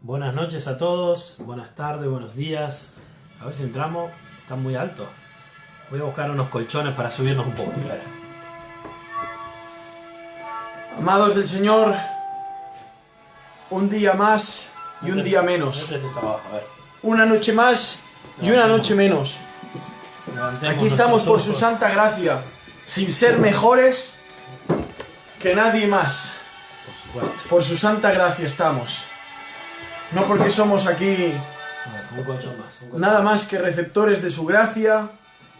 Buenas noches a todos, buenas tardes, buenos días. A ver si entramos, está muy alto. Voy a buscar unos colchones para subirnos un poco. Espera. Amados del Señor, un día más y un día menos. Una noche más y una noche menos. Aquí estamos por su santa gracia, sin ser mejores que nadie más. Por supuesto. Por su santa gracia estamos. No porque somos aquí Un colchón más. nada más que receptores de su gracia,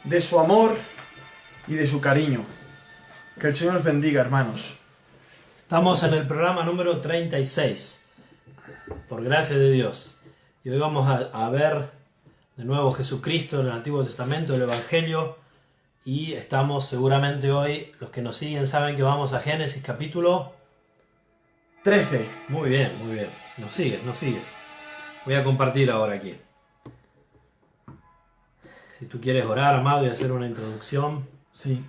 de su amor y de su cariño. Que el Señor os bendiga, hermanos. Estamos en el programa número 36, por gracia de Dios. Y hoy vamos a ver de nuevo Jesucristo en el Antiguo Testamento, el Evangelio. Y estamos seguramente hoy, los que nos siguen saben que vamos a Génesis capítulo 13. Muy bien, muy bien. Nos sigues. Voy a compartir ahora aquí. Si tú quieres orar, amado, y hacer una introducción. Sí.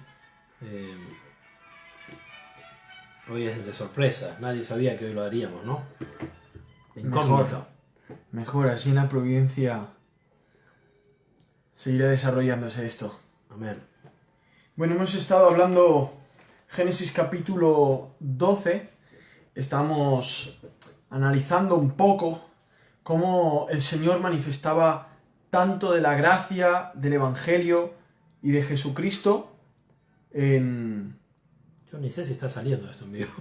Hoy es de sorpresa. Nadie sabía que hoy lo haríamos, ¿no? De incógnito. Mejor, así en la providencia seguirá desarrollándose esto. Amén. Bueno, hemos estado hablando Génesis capítulo 12. Estamos analizando un poco cómo el Señor manifestaba tanto de la gracia, del Evangelio y de Jesucristo en... Yo ni sé si está saliendo esto en vivo.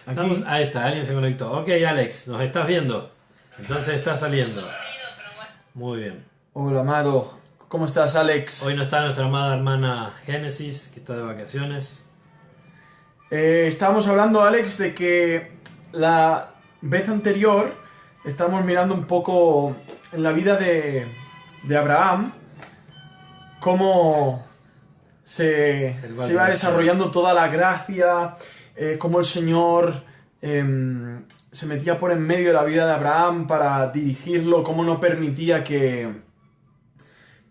Aquí. Ahí está, alguien se conectó. Ok, Alex, ¿nos estás viendo? Entonces está saliendo. Muy bien. Hola, amado. ¿Cómo estás, Alex? Hoy no está nuestra amada hermana Génesis, que está de vacaciones. Estábamos hablando, Alex, de que la vez anterior estábamos mirando un poco en la vida de Abraham, cómo se iba desarrollando toda la gracia, cómo el Señor se metía por en medio de la vida de Abraham para dirigirlo, cómo no permitía que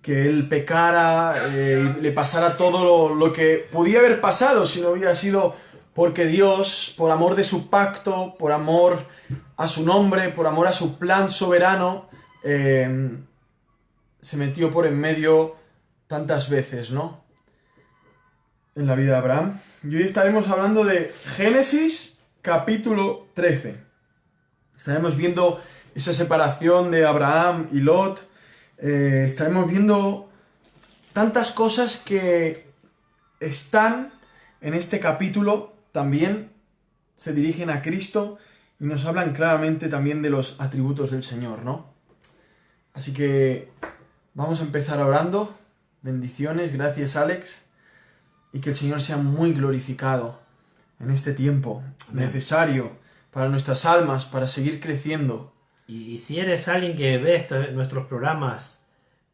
él pecara y le pasara todo lo que podía haber pasado si no hubiera sido porque Dios, por amor de su pacto, por amor a su nombre, por amor a su plan soberano, se metió por en medio tantas veces, ¿no? En la vida de Abraham. Y hoy estaremos hablando de Génesis capítulo 13. Estaremos viendo esa separación de Abraham y Lot. Estaremos viendo tantas cosas que están en este capítulo, también se dirigen a Cristo y nos hablan claramente también de los atributos del Señor, ¿no? Así que vamos a empezar orando. Bendiciones, gracias, Alex, y que el Señor sea muy glorificado en este tiempo necesario para nuestras almas, para seguir creciendo. Y si eres alguien que ve nuestros programas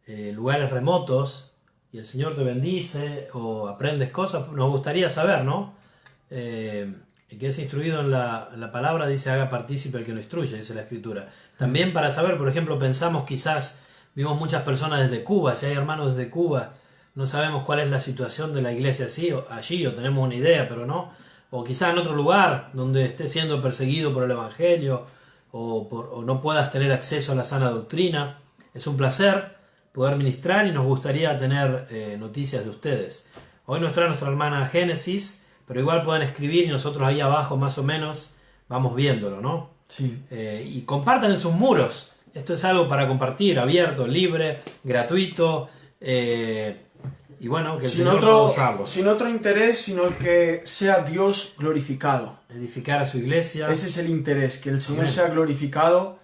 en lugares remotos y el Señor te bendice o aprendes cosas, nos gustaría saber, ¿no? El que es instruido en la palabra dice haga partícipe el que lo instruye, dice la Escritura. También para saber, por ejemplo, pensamos quizás, vimos muchas personas desde Cuba, si hay hermanos desde Cuba, no sabemos cuál es la situación de la iglesia allí, o tenemos una idea, pero no. O quizás en otro lugar donde esté siendo perseguido por el Evangelio, o no puedas tener acceso a la sana doctrina. Es un placer poder ministrar y nos gustaría tener noticias de ustedes. Hoy nos trae nuestra hermana Génesis, pero igual pueden escribir y nosotros ahí abajo más o menos vamos viéndolo, ¿no? Sí. Y compartan en sus muros. Esto es algo para compartir, abierto, libre, gratuito. Y bueno, que el Señor pueda usarlo. Sin otro interés, sino el que sea Dios glorificado. Edificar a su iglesia. Ese es el interés, que el Señor Amén. sea glorificado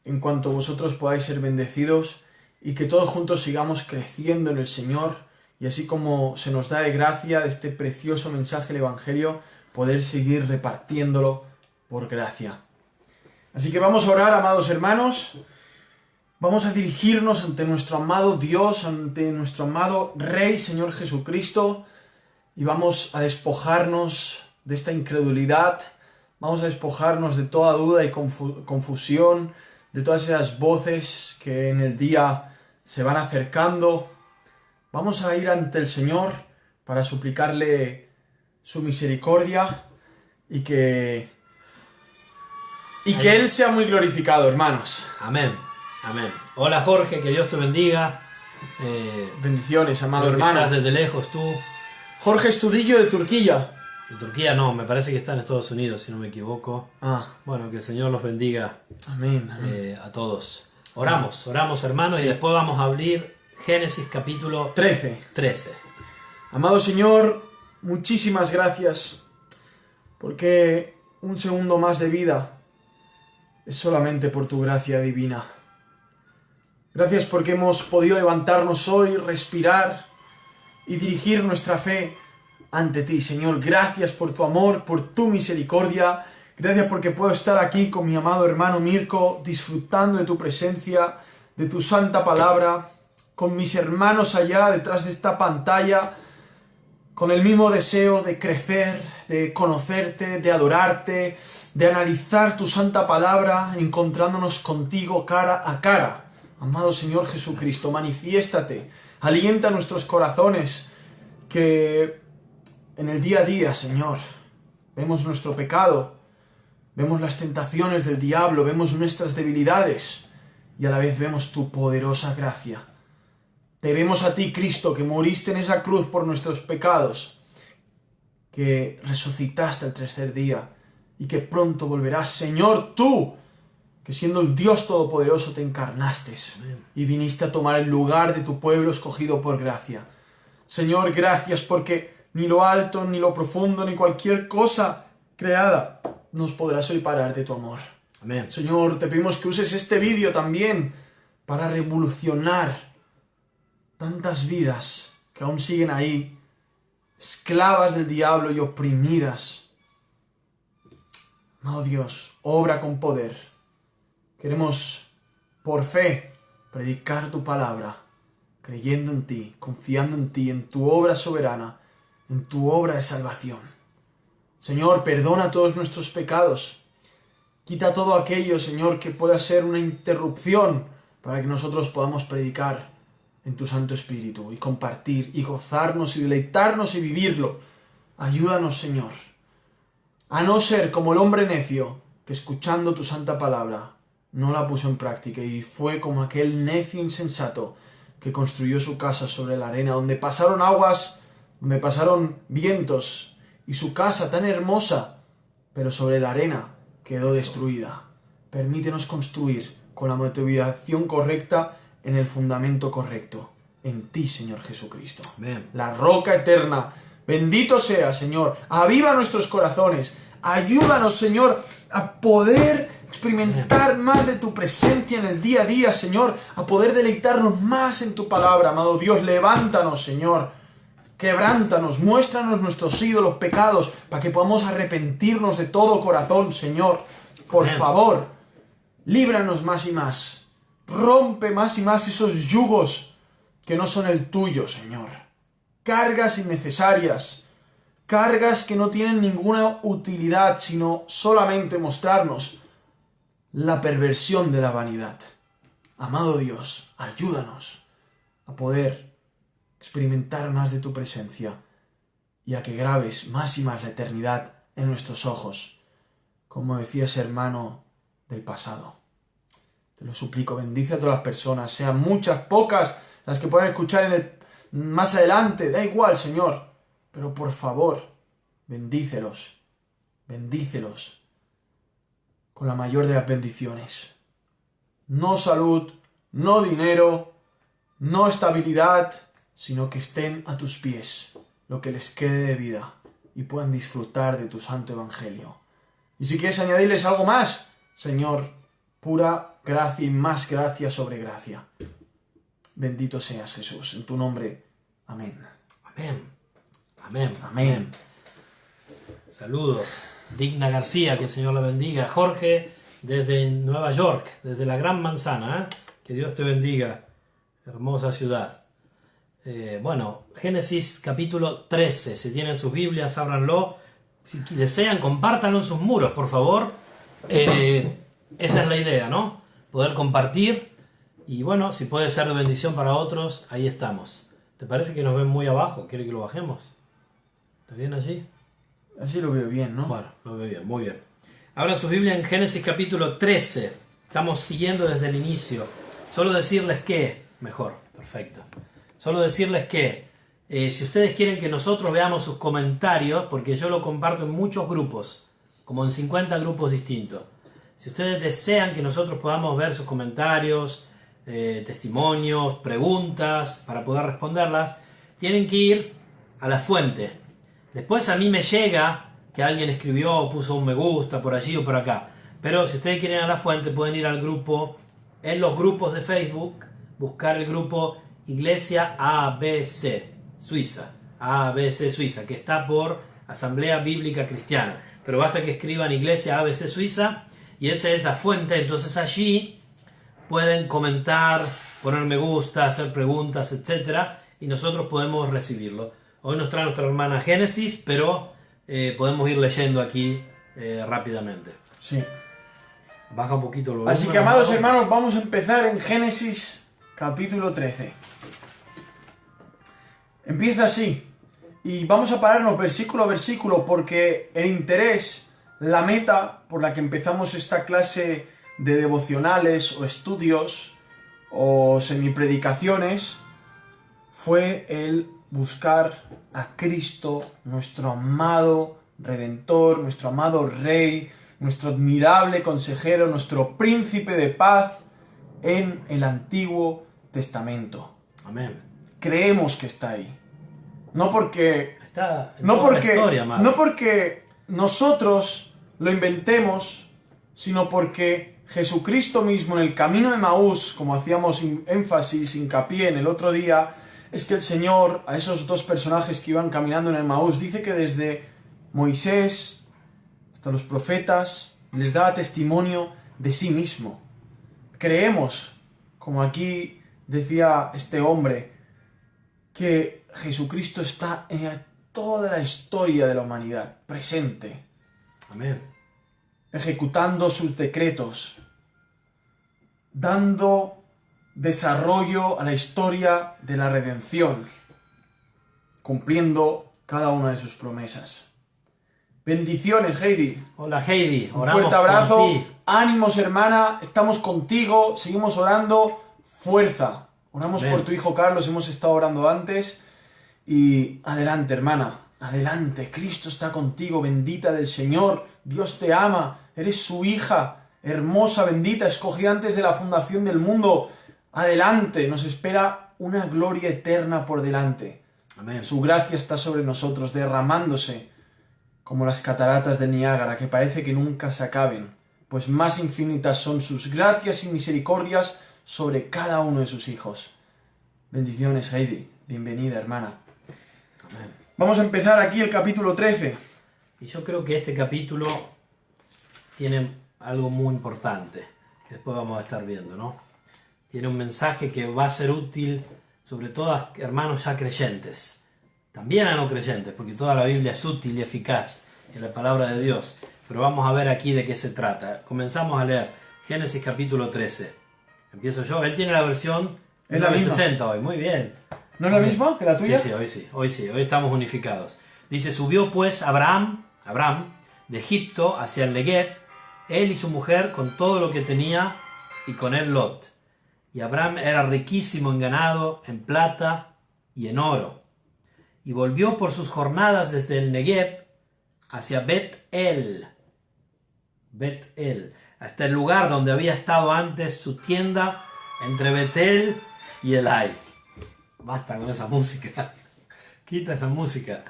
en cuanto vosotros podáis ser bendecidos y que todos juntos sigamos creciendo en el Señor y así como se nos da de gracia de este precioso mensaje del Evangelio, poder seguir repartiéndolo por gracia. Así que vamos a orar, amados hermanos. Vamos a dirigirnos ante nuestro amado Dios, ante nuestro amado Rey, Señor Jesucristo, y vamos a despojarnos de esta incredulidad, vamos a despojarnos de toda duda y confusión, de todas esas voces que en el día se van acercando. Vamos a ir ante el Señor para suplicarle su misericordia y que Y que Él sea muy glorificado, hermanos. Amén. Amén. Hola Jorge, que Dios te bendiga. Bendiciones, amado Creo que hermano. estás desde lejos tú. Jorge Estudillo de Turquía. En Turquía no, me parece que está en Estados Unidos, si no me equivoco. Bueno, que el Señor los bendiga. Amén, amén. A todos. Oramos hermanos, Sí. y después vamos a abrir Génesis capítulo 13. Amado Señor, muchísimas gracias, porque un segundo más de vida es solamente por tu gracia divina. Gracias porque hemos podido levantarnos hoy, respirar y dirigir nuestra fe ante ti, Señor. Gracias por tu amor, por tu misericordia. Gracias porque puedo estar aquí con mi amado hermano Mirko, disfrutando de tu presencia, de tu santa palabra, con mis hermanos allá detrás de esta pantalla, con el mismo deseo de crecer, de conocerte, de adorarte, de analizar tu santa palabra, encontrándonos contigo cara a cara. Amado Señor Jesucristo, manifiéstate, alienta nuestros corazones, que en el día a día, Señor, vemos nuestro pecado, vemos las tentaciones del diablo, vemos nuestras debilidades y a la vez vemos tu poderosa gracia. Te vemos a ti, Cristo, que moriste en esa cruz por nuestros pecados, que resucitaste el tercer día y que pronto volverás. Señor, tú, que siendo el Dios Todopoderoso te encarnaste y viniste a tomar el lugar de tu pueblo escogido por gracia. Señor, gracias porque ni lo alto, ni lo profundo, ni cualquier cosa creada nos podrá separar de tu amor. Amén. Señor, te pedimos que uses este vídeo también para revolucionar tantas vidas que aún siguen ahí, esclavas del diablo y oprimidas. Oh Dios, obra con poder. Queremos, por fe, predicar tu palabra, creyendo en ti, confiando en ti, en tu obra soberana, en tu obra de salvación. Señor, perdona todos nuestros pecados. Quita todo aquello, Señor, que pueda ser una interrupción para que nosotros podamos predicar en tu Santo Espíritu y compartir y gozarnos y deleitarnos y vivirlo. Ayúdanos, Señor, a no ser como el hombre necio que escuchando tu santa palabra no la puso en práctica y fue como aquel necio insensato que construyó su casa sobre la arena, donde pasaron aguas, donde pasaron vientos, y su casa tan hermosa, pero sobre la arena quedó destruida. Permítenos construir con la motivación correcta en el fundamento correcto, en ti, Señor Jesucristo. Amén. La roca eterna. Bendito sea, Señor. Aviva nuestros corazones. Ayúdanos, Señor, a poder experimentar más de tu presencia en el día a día, Señor, a poder deleitarnos más en tu palabra, amado Dios. Levántanos, Señor, quebrántanos, muéstranos nuestros ídolos, pecados, para que podamos arrepentirnos de todo corazón, Señor. Por favor, líbranos más y más, rompe más y más esos yugos que no son el tuyo, Señor. Cargas innecesarias, cargas que no tienen ninguna utilidad, sino solamente mostrarnos la perversión de la vanidad. Amado Dios, ayúdanos a poder experimentar más de tu presencia y a que grabes más y más la eternidad en nuestros ojos, como decía ese hermano del pasado. Te lo suplico, bendice a todas las personas, sean muchas, pocas, las que puedan escuchar más adelante, da igual, Señor, pero por favor, bendícelos, bendícelos con la mayor de las bendiciones. No salud, no dinero, no estabilidad, sino que estén a tus pies, lo que les quede de vida, y puedan disfrutar de tu santo evangelio. Y si quieres añadirles algo más, Señor, pura gracia y más gracia sobre gracia. Bendito seas, Jesús, en tu nombre. Amén. Amén. Amén. Amén. Saludos. Digna García, que el Señor la bendiga. Jorge, desde Nueva York, desde la Gran Manzana. Que Dios te bendiga. Hermosa ciudad. Bueno, Génesis capítulo 13. Si tienen sus Biblias, ábranlo. Si desean, compártanlo en sus muros, por favor. Esa es la idea, ¿no? Poder compartir. Y bueno, si puede ser de bendición para otros, ahí estamos. ¿Te parece que nos ven muy abajo? ¿Quiere que lo bajemos? ¿Está bien allí? Así lo veo bien, ¿no? Bueno, lo veo bien, muy bien. Abran su Biblia en Génesis capítulo 13. Estamos siguiendo desde el inicio. Solo decirles que, perfecto. Solo decirles que si ustedes quieren que nosotros veamos sus comentarios, porque yo lo comparto en muchos grupos, como en 50 grupos distintos. Si ustedes desean que nosotros podamos ver sus comentarios, testimonios, preguntas, para poder responderlas, tienen que ir a la fuente. Después a mí me llega que alguien escribió o puso un me gusta por allí o por acá. Pero si ustedes quieren ir a la fuente, pueden ir al grupo, en los grupos de Facebook, buscar el grupo Iglesia ABC Suiza, ABC Suiza, que está por Asamblea Bíblica Cristiana. Pero basta que escriban Iglesia ABC Suiza y esa es la fuente. Entonces allí pueden comentar, poner me gusta, hacer preguntas, etc. Y nosotros podemos recibirlo. Hoy nos trae nuestra hermana Génesis, pero podemos ir leyendo aquí rápidamente. Sí. Baja un poquito el volumen. Así que, amados hermanos, vamos a empezar en Génesis capítulo 13. Empieza así. Y vamos a pararnos versículo a versículo porque el interés, la meta por la que empezamos esta clase de devocionales o estudios o semipredicaciones fue el buscar a Cristo, nuestro amado Redentor, nuestro amado Rey, nuestro admirable consejero, nuestro príncipe de paz en el Antiguo Testamento. Amén. Creemos que está ahí. No porque historia, no porque nosotros lo inventemos, sino porque Jesucristo mismo en el camino de Maús, como hacíamos énfasis, hincapié en el otro día, es que el Señor a esos dos personajes que iban caminando en el Maús dice que desde Moisés hasta los profetas les da testimonio de sí mismo. Creemos, como aquí decía este hombre, que Jesucristo está en toda la historia de la humanidad, presente. Amén. Ejecutando sus decretos, dando desarrollo a la historia de la redención, cumpliendo cada una de sus promesas. Bendiciones, Heidi. Hola, Heidi. Un fuerte abrazo. Ánimos, hermana. Estamos contigo. Seguimos orando. Fuerza. Oramos Amén. por tu hijo Carlos. Hemos estado orando antes. Y adelante, hermana. Adelante. Cristo está contigo. Bendita del Señor. Dios te ama. Eres su hija. Hermosa, bendita. Escogida antes de la fundación del mundo. Adelante. Nos espera una gloria eterna por delante. Amén. Su gracia está sobre nosotros, derramándose como las cataratas de Niágara, que parece que nunca se acaben, pues más infinitas son sus gracias y misericordias sobre cada uno de sus hijos. Bendiciones, Heidi. Bienvenida, hermana. Amén. Vamos a empezar aquí el capítulo 13. Y yo creo que este capítulo tiene algo muy importante, que después vamos a estar viendo, ¿no? Tiene un mensaje que va a ser útil, sobre todo a hermanos ya creyentes. También a no creyentes, porque toda la Biblia es útil y eficaz en la palabra de Dios. Pero vamos a ver aquí de qué se trata. Comenzamos a leer Génesis capítulo 13. Empiezo yo. Él tiene la versión Es la misma. 960 hoy. Muy bien. ¿No es la misma que la tuya? Sí, hoy estamos unificados. Dice, subió pues Abraham de Egipto hacia el Negev, él y su mujer con todo lo que tenía, y con él Lot. Y Abraham era riquísimo en ganado, en plata y en oro. Y volvió por sus jornadas desde el Negev hacia Bet-El, hasta el lugar donde había estado antes su tienda entre Betel y Elai. Basta con esa música. Quita esa música.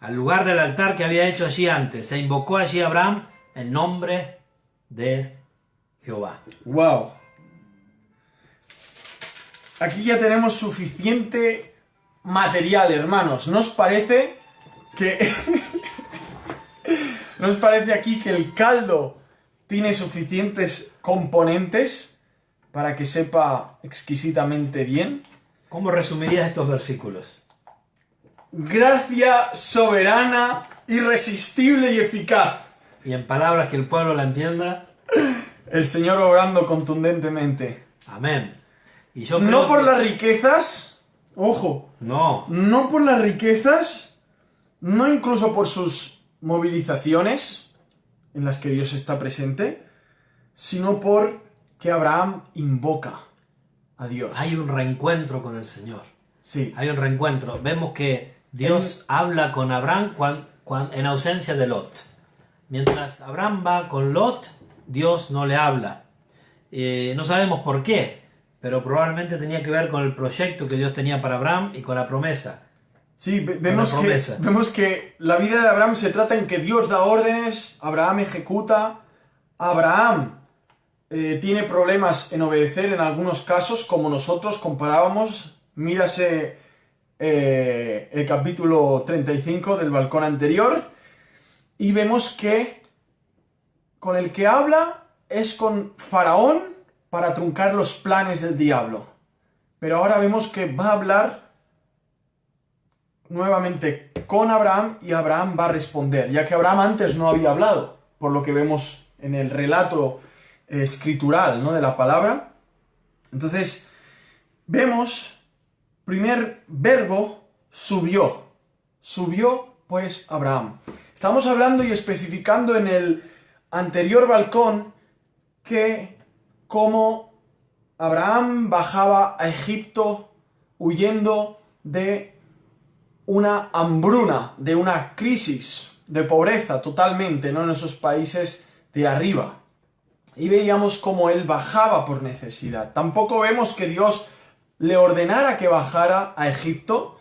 Al lugar del altar que había hecho allí antes. Se invocó allí Abraham el nombre de Jehová. ¡Wow! Aquí ya tenemos suficiente material, hermanos. ¿No os parece que... ¿No os parece aquí que el caldo tiene suficientes componentes para que sepa exquisitamente bien? ¿Cómo resumirías estos versículos? Gracia soberana, irresistible y eficaz. Y en palabras que el pueblo la entienda. El Señor obrando contundentemente. Amén. Y yo creo no por las riquezas, ojo. No. No por las riquezas, no incluso por sus movilizaciones, en las que Dios está presente, sino porque Abraham invoca a Dios. Hay un reencuentro con el Señor. Sí. Hay un reencuentro. Vemos que Dios habla con Abraham en ausencia de Lot. Mientras Abraham va con Lot, Dios no le habla. No sabemos por qué, pero probablemente tenía que ver con el proyecto que Dios tenía para Abraham y con la promesa. Sí, vemos que la vida de Abraham se trata en que Dios da órdenes, Abraham ejecuta, Abraham tiene problemas en obedecer en algunos casos, como nosotros comparábamos. Mírase el capítulo 35 del balcón anterior, y vemos que con el que habla es con Faraón para truncar los planes del diablo. Pero ahora vemos que va a hablar nuevamente con Abraham, y Abraham va a responder, ya que Abraham antes no había hablado, por lo que vemos en el relato escritural, ¿no?, de la palabra. Entonces, vemos, primer verbo, subió. Subió, pues, Abraham. Estamos hablando y especificando en el anterior balcón que como Abraham bajaba a Egipto huyendo de una hambruna, de una crisis de pobreza totalmente, ¿no?, en esos países de arriba. Y veíamos cómo él bajaba por necesidad. Tampoco vemos que Dios le ordenara que bajara a Egipto.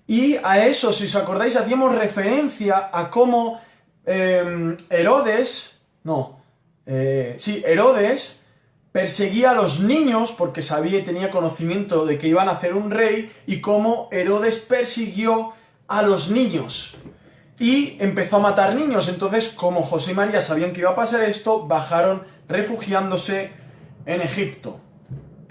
Y a eso, si os acordáis, hacíamos referencia a cómo Herodes perseguía a los niños porque sabía y tenía conocimiento de que iban a hacer un rey, y cómo Herodes persiguió a los niños y empezó a matar niños. Entonces, como José y María sabían que iba a pasar esto, bajaron refugiándose en Egipto.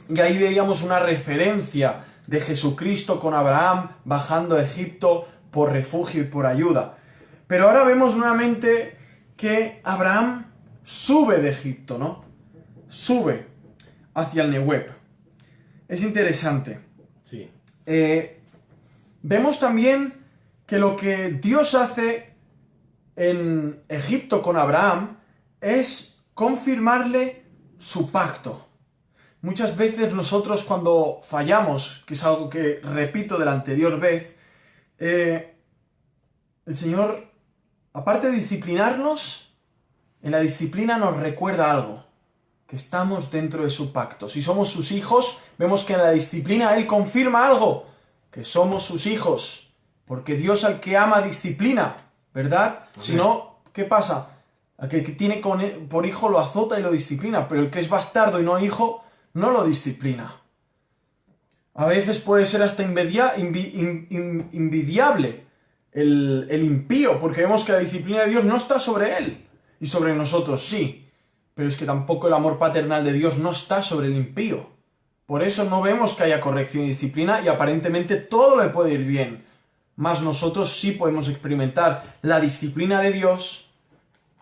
Y ahí veíamos una referencia de Jesucristo con Abraham bajando a Egipto por refugio y por ayuda. Pero ahora vemos nuevamente que Abraham sube de Egipto, ¿no? Sube hacia el Nehueb. Es interesante. Sí. Vemos también que lo que Dios hace en Egipto con Abraham es confirmarle su pacto. Muchas veces nosotros, cuando fallamos, que es algo que repito de la anterior vez, el Señor, aparte de disciplinarnos, en la disciplina nos recuerda algo, que estamos dentro de su pacto. Si somos sus hijos, vemos que en la disciplina Él confirma algo, que somos sus hijos, porque Dios al que ama disciplina, ¿verdad? Amén. Si no, ¿qué pasa? Al que tiene por hijo lo azota y lo disciplina, pero el que es bastardo y no hijo, no lo disciplina. A veces puede ser hasta envidiable el impío, porque vemos que la disciplina de Dios no está sobre él, y sobre nosotros sí, pero es que tampoco el amor paternal de Dios no está sobre el impío. Por eso no vemos que haya corrección y disciplina, y aparentemente todo le puede ir bien, mas nosotros sí podemos experimentar la disciplina de Dios,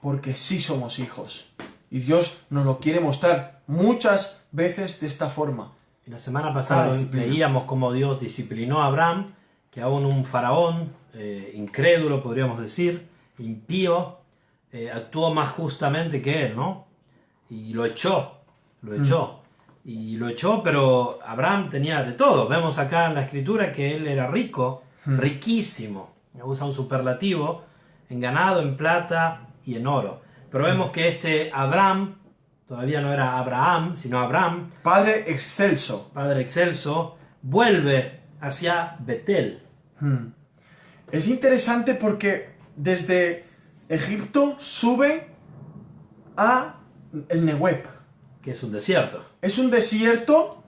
porque sí somos hijos, y Dios nos lo quiere mostrar muchas veces de esta forma. Y la semana pasada veíamos cómo Dios disciplinó a Abraham, que aún un faraón incrédulo, podríamos decir, impío, actuó más justamente que él, ¿no? Y lo echó. Y lo echó, pero Abraham tenía de todo. Vemos acá en la escritura que él era rico, riquísimo. Usa un superlativo, en ganado, en plata y en oro. Pero vemos que este Abraham todavía no era Abraham, sino Abraham, Padre excelso, vuelve hacia Betel. Es interesante porque desde Egipto sube a el Nehueb, que es un desierto. Es un desierto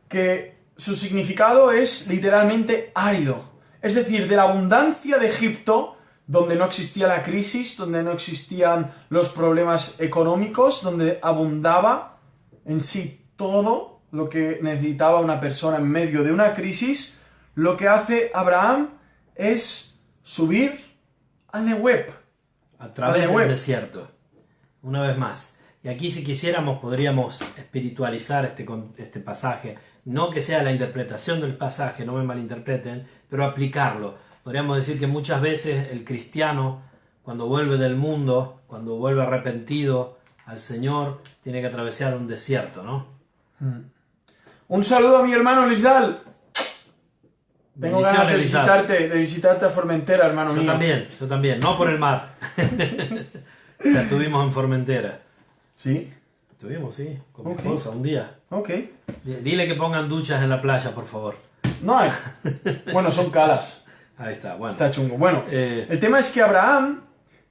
que su significado es literalmente árido. Es decir, de la abundancia de Egipto, donde no existía la crisis, donde no existían los problemas económicos, donde abundaba en sí todo lo que necesitaba una persona en medio de una crisis, lo que hace Abraham es subir al Nehueb. A través del desierto. Una vez más. Y aquí, si quisiéramos, podríamos espiritualizar este pasaje. No que sea la interpretación del pasaje, no me malinterpreten, pero aplicarlo. Podríamos decir que muchas veces el cristiano cuando vuelve del mundo, cuando vuelve arrepentido al Señor, tiene que atravesar un desierto, ¿no? Un saludo a mi hermano Lisdal. Tengo ganas de visitarte a Formentera, hermano mío. Yo también, no por el mar. Ya estuvimos en Formentera. ¿Sí? Estuvimos, sí, con mi esposa un día. Ok. Dile que pongan duchas en la playa, por favor. No hay. Bueno, son calas. Ahí está, bueno. Está chungo. Bueno, el tema es que Abraham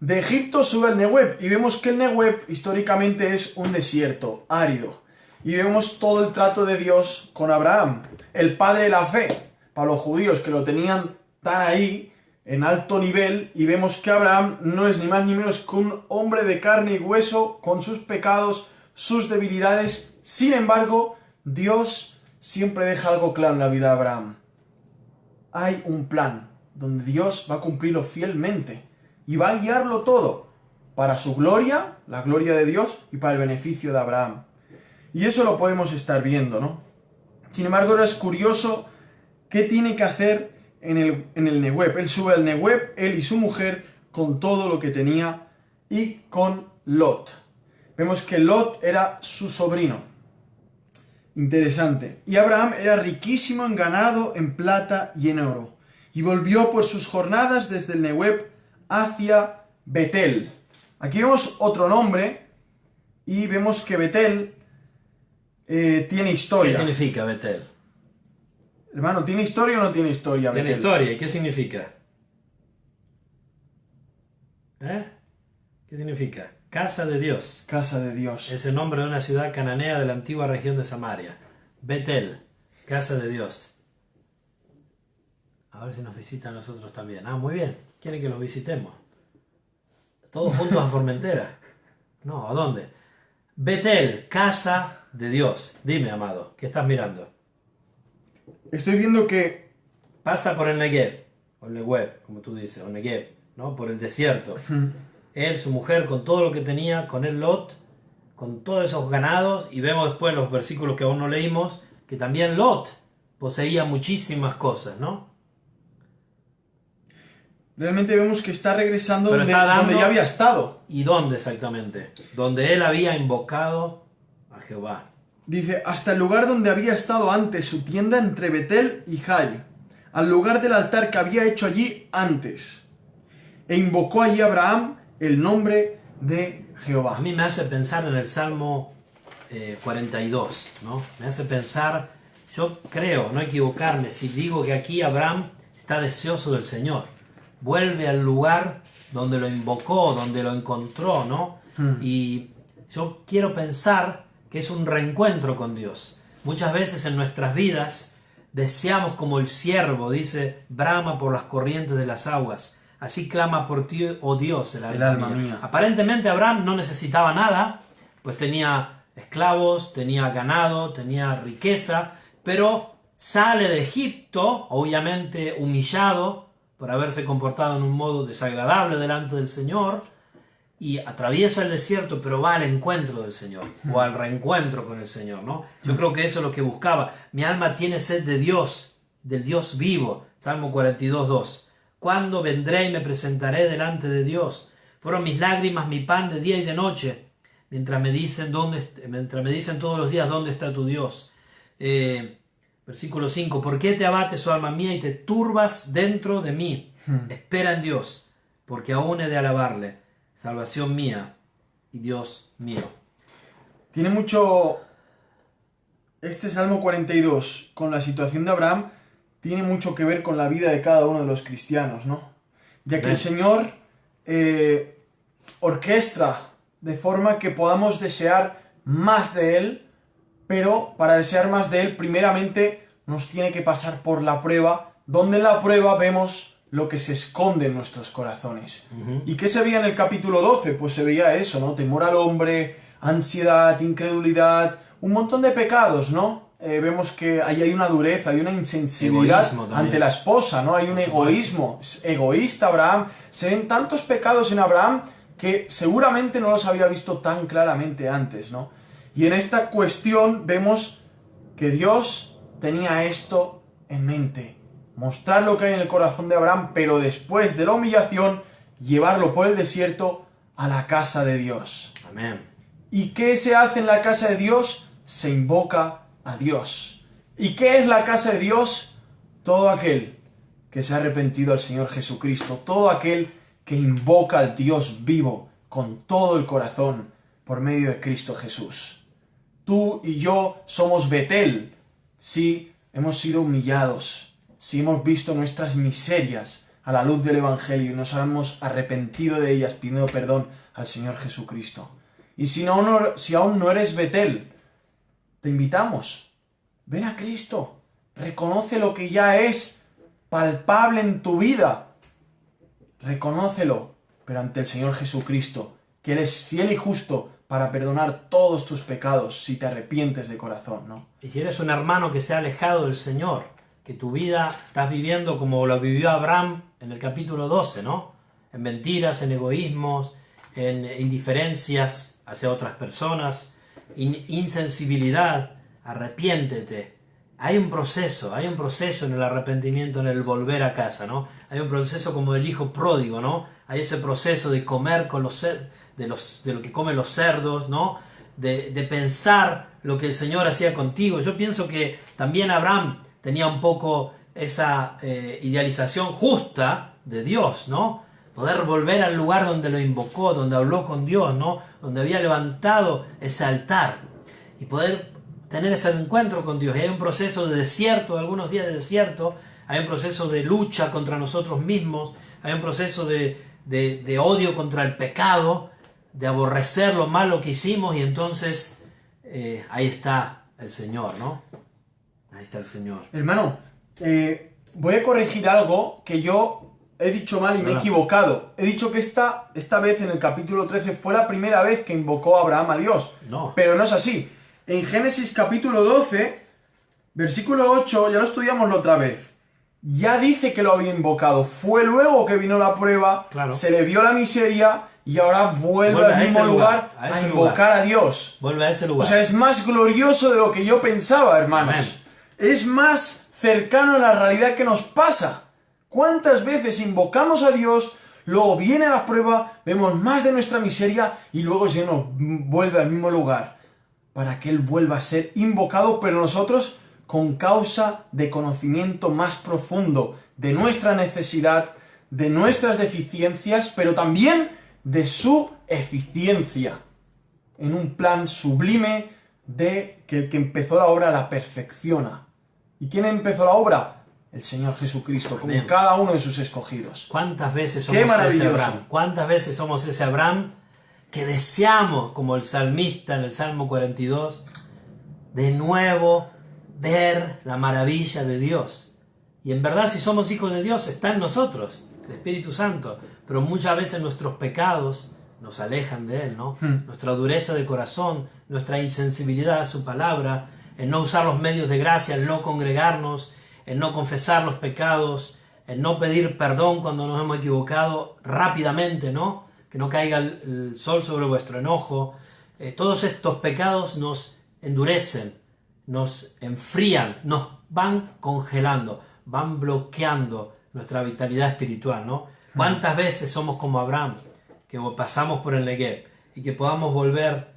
de Egipto sube al Negueb y vemos que el Negueb históricamente es un desierto árido. Y vemos todo el trato de Dios con Abraham, el padre de la fe, para los judíos que lo tenían tan ahí, en alto nivel, y vemos que Abraham no es ni más ni menos que un hombre de carne y hueso, con sus pecados, sus debilidades. Sin embargo, Dios siempre deja algo claro en la vida de Abraham. Hay un plan donde Dios va a cumplirlo fielmente y va a guiarlo todo para su gloria, la gloria de Dios, y para el beneficio de Abraham. Y eso lo podemos estar viendo, ¿no? Sin embargo, ahora es curioso qué tiene que hacer en el Negueb. Él sube al Negueb, él y su mujer, con todo lo que tenía, y con Lot. Vemos que Lot era su sobrino. Interesante. Y Abraham era riquísimo en ganado, en plata y en oro. Y volvió por sus jornadas desde el Negueb hacia Betel. Aquí vemos otro nombre y vemos que Betel tiene historia. ¿Qué significa Betel? Hermano, ¿tiene historia o no tiene historia Betel? Tiene historia. ¿Y qué significa? ¿Qué significa? Casa de Dios. Casa de Dios. Es el nombre de una ciudad cananea de la antigua región de Samaria. Betel, casa de Dios. A ver si nos visitan nosotros también. Ah, muy bien. ¿Quieren que los visitemos? Todos juntos a Formentera. No, ¿a dónde? Betel, casa de Dios. Dime, amado, ¿qué estás mirando? Estoy viendo que pasa por el Negev, o el Negev, como tú dices, o Negev, ¿no? Por el desierto. Él, su mujer, con todo lo que tenía, con él Lot, con todos esos ganados, y vemos después en los versículos que aún no leímos, que también Lot poseía muchísimas cosas, ¿no? Realmente vemos que está regresando donde ya había estado. ¿Y dónde exactamente? Donde él había invocado a Jehová. Dice, hasta el lugar donde había estado antes su tienda entre Betel y Jai, al lugar del altar que había hecho allí antes. E invocó allí Abraham el nombre de Jehová. A mí me hace pensar en el Salmo 42, ¿no? Me hace pensar, yo creo, no equivocarme, si digo que aquí Abraham está deseoso del Señor. Vuelve al lugar donde lo invocó, donde lo encontró, ¿no? Y yo quiero pensar que es un reencuentro con Dios. Muchas veces en nuestras vidas deseamos como el siervo, dice, brama por las corrientes de las aguas. Así clama por ti, oh Dios, el alma mía. Aparentemente Abraham no necesitaba nada, pues tenía esclavos, tenía ganado, tenía riqueza, pero sale de Egipto, obviamente humillado por haberse comportado en un modo desagradable delante del Señor, y atraviesa el desierto, pero va al encuentro del Señor, o al reencuentro con el Señor, ¿no? Yo creo que eso es lo que buscaba. Mi alma tiene sed de Dios, del Dios vivo. Salmo 42, 2. ¿Cuándo vendré y me presentaré delante de Dios? Fueron mis lágrimas mi pan de día y de noche, mientras me dicen todos los días, ¿dónde está tu Dios? Versículo 5. ¿Por qué te abates, oh alma mía, y te turbas dentro de mí? Espera en Dios, porque aún he de alabarle. Salvación mía y Dios mío. Tiene mucho... Este Salmo 42, con la situación de Abraham, tiene mucho que ver con la vida de cada uno de los cristianos, ¿no? Ya que el Señor orquestra de forma que podamos desear más de Él, pero para desear más de Él, primeramente nos tiene que pasar por la prueba, donde en la prueba vemos lo que se esconde en nuestros corazones. ¿Y qué se veía en el capítulo 12? Pues se veía eso, ¿no? Temor al hombre, ansiedad, incredulidad, un montón de pecados, ¿no? Vemos que ahí hay una dureza, hay una insensibilidad ante la esposa, ¿no? Hay un egoísmo, es egoísta Abraham. Se ven tantos pecados en Abraham que seguramente no los había visto tan claramente antes, ¿no? Y en esta cuestión vemos que Dios tenía esto en mente. Mostrar lo que hay en el corazón de Abraham, pero después de la humillación llevarlo por el desierto a la casa de Dios. Amén. ¿Y qué se hace en la casa de Dios? Se invoca a Dios. ¿Y qué es la casa de Dios? Todo aquel que se ha arrepentido al Señor Jesucristo, todo aquel que invoca al Dios vivo con todo el corazón por medio de Cristo Jesús. Tú y yo somos Betel, si hemos sido humillados, si hemos visto nuestras miserias a la luz del Evangelio y nos hemos arrepentido de ellas pidiendo perdón al Señor Jesucristo. Y si aún no eres Betel, te invitamos, ven a Cristo, reconoce lo que ya es palpable en tu vida, reconócelo, pero ante el Señor Jesucristo, que eres fiel y justo para perdonar todos tus pecados si te arrepientes de corazón, ¿no? Y si eres un hermano que se ha alejado del Señor, que tu vida estás viviendo como lo vivió Abraham en el capítulo 12, ¿no? En mentiras, en egoísmos, en indiferencias hacia otras personas, insensibilidad, arrepiéntete. Hay un proceso en el arrepentimiento, en el volver a casa, ¿no? Hay un proceso como del hijo pródigo, ¿no? Hay ese proceso de comer con de lo que comen los cerdos, ¿no? De pensar lo que el Señor hacía contigo. Yo pienso que también Abraham tenía un poco esa idealización justa de Dios, ¿no? Poder volver al lugar donde lo invocó, donde habló con Dios, ¿no? Donde había levantado ese altar y poder tener ese encuentro con Dios. Y hay un proceso de desierto, algunos días de desierto, hay un proceso de lucha contra nosotros mismos, hay un proceso de odio contra el pecado, de aborrecer lo malo que hicimos, y entonces ahí está el Señor, ¿no? Ahí está el Señor. Hermano, voy a corregir algo que yo he dicho mal y me he equivocado. He dicho que esta vez en el capítulo 13 fue la primera vez que invocó a Abraham a Dios. No. Pero no es así. En Génesis capítulo 12, versículo 8, ya lo estudiamos la otra vez. Ya dice que lo había invocado. Fue luego que vino la prueba, claro, se le vio la miseria y ahora vuelve al mismo lugar a invocar a Dios. Vuelve a ese lugar. O sea, es más glorioso de lo que yo pensaba, hermanos. Amén. Es más cercano a la realidad que nos pasa. ¿Cuántas veces invocamos a Dios, luego viene la prueba, vemos más de nuestra miseria y luego se nos vuelve al mismo lugar para que Él vuelva a ser invocado, pero nosotros con causa de conocimiento más profundo de nuestra necesidad, de nuestras deficiencias, pero también de su eficiencia, en un plan sublime de que el que empezó la obra la perfecciona. ¿Y quién empezó la obra? El Señor Jesucristo, como Amén. Cada uno de sus escogidos. ¿Cuántas veces somos ¡Qué ese maravilloso! Abraham? ¿Cuántas veces somos ese Abraham que deseamos, como el salmista en el Salmo 42, de nuevo ver la maravilla de Dios? Y en verdad, si somos hijos de Dios, está en nosotros, el Espíritu Santo. Pero muchas veces nuestros pecados nos alejan de Él, ¿no? Nuestra dureza de corazón, nuestra insensibilidad a su palabra, el no usar los medios de gracia, el no congregarnos, el no confesar los pecados, el no pedir perdón cuando nos hemos equivocado rápidamente, ¿no? Que no caiga el sol sobre vuestro enojo. Todos estos pecados nos endurecen, nos enfrían, nos van congelando, van bloqueando nuestra vitalidad espiritual, ¿no? ¿Cuántas veces somos como Abraham, que pasamos por el Negev y que podamos volver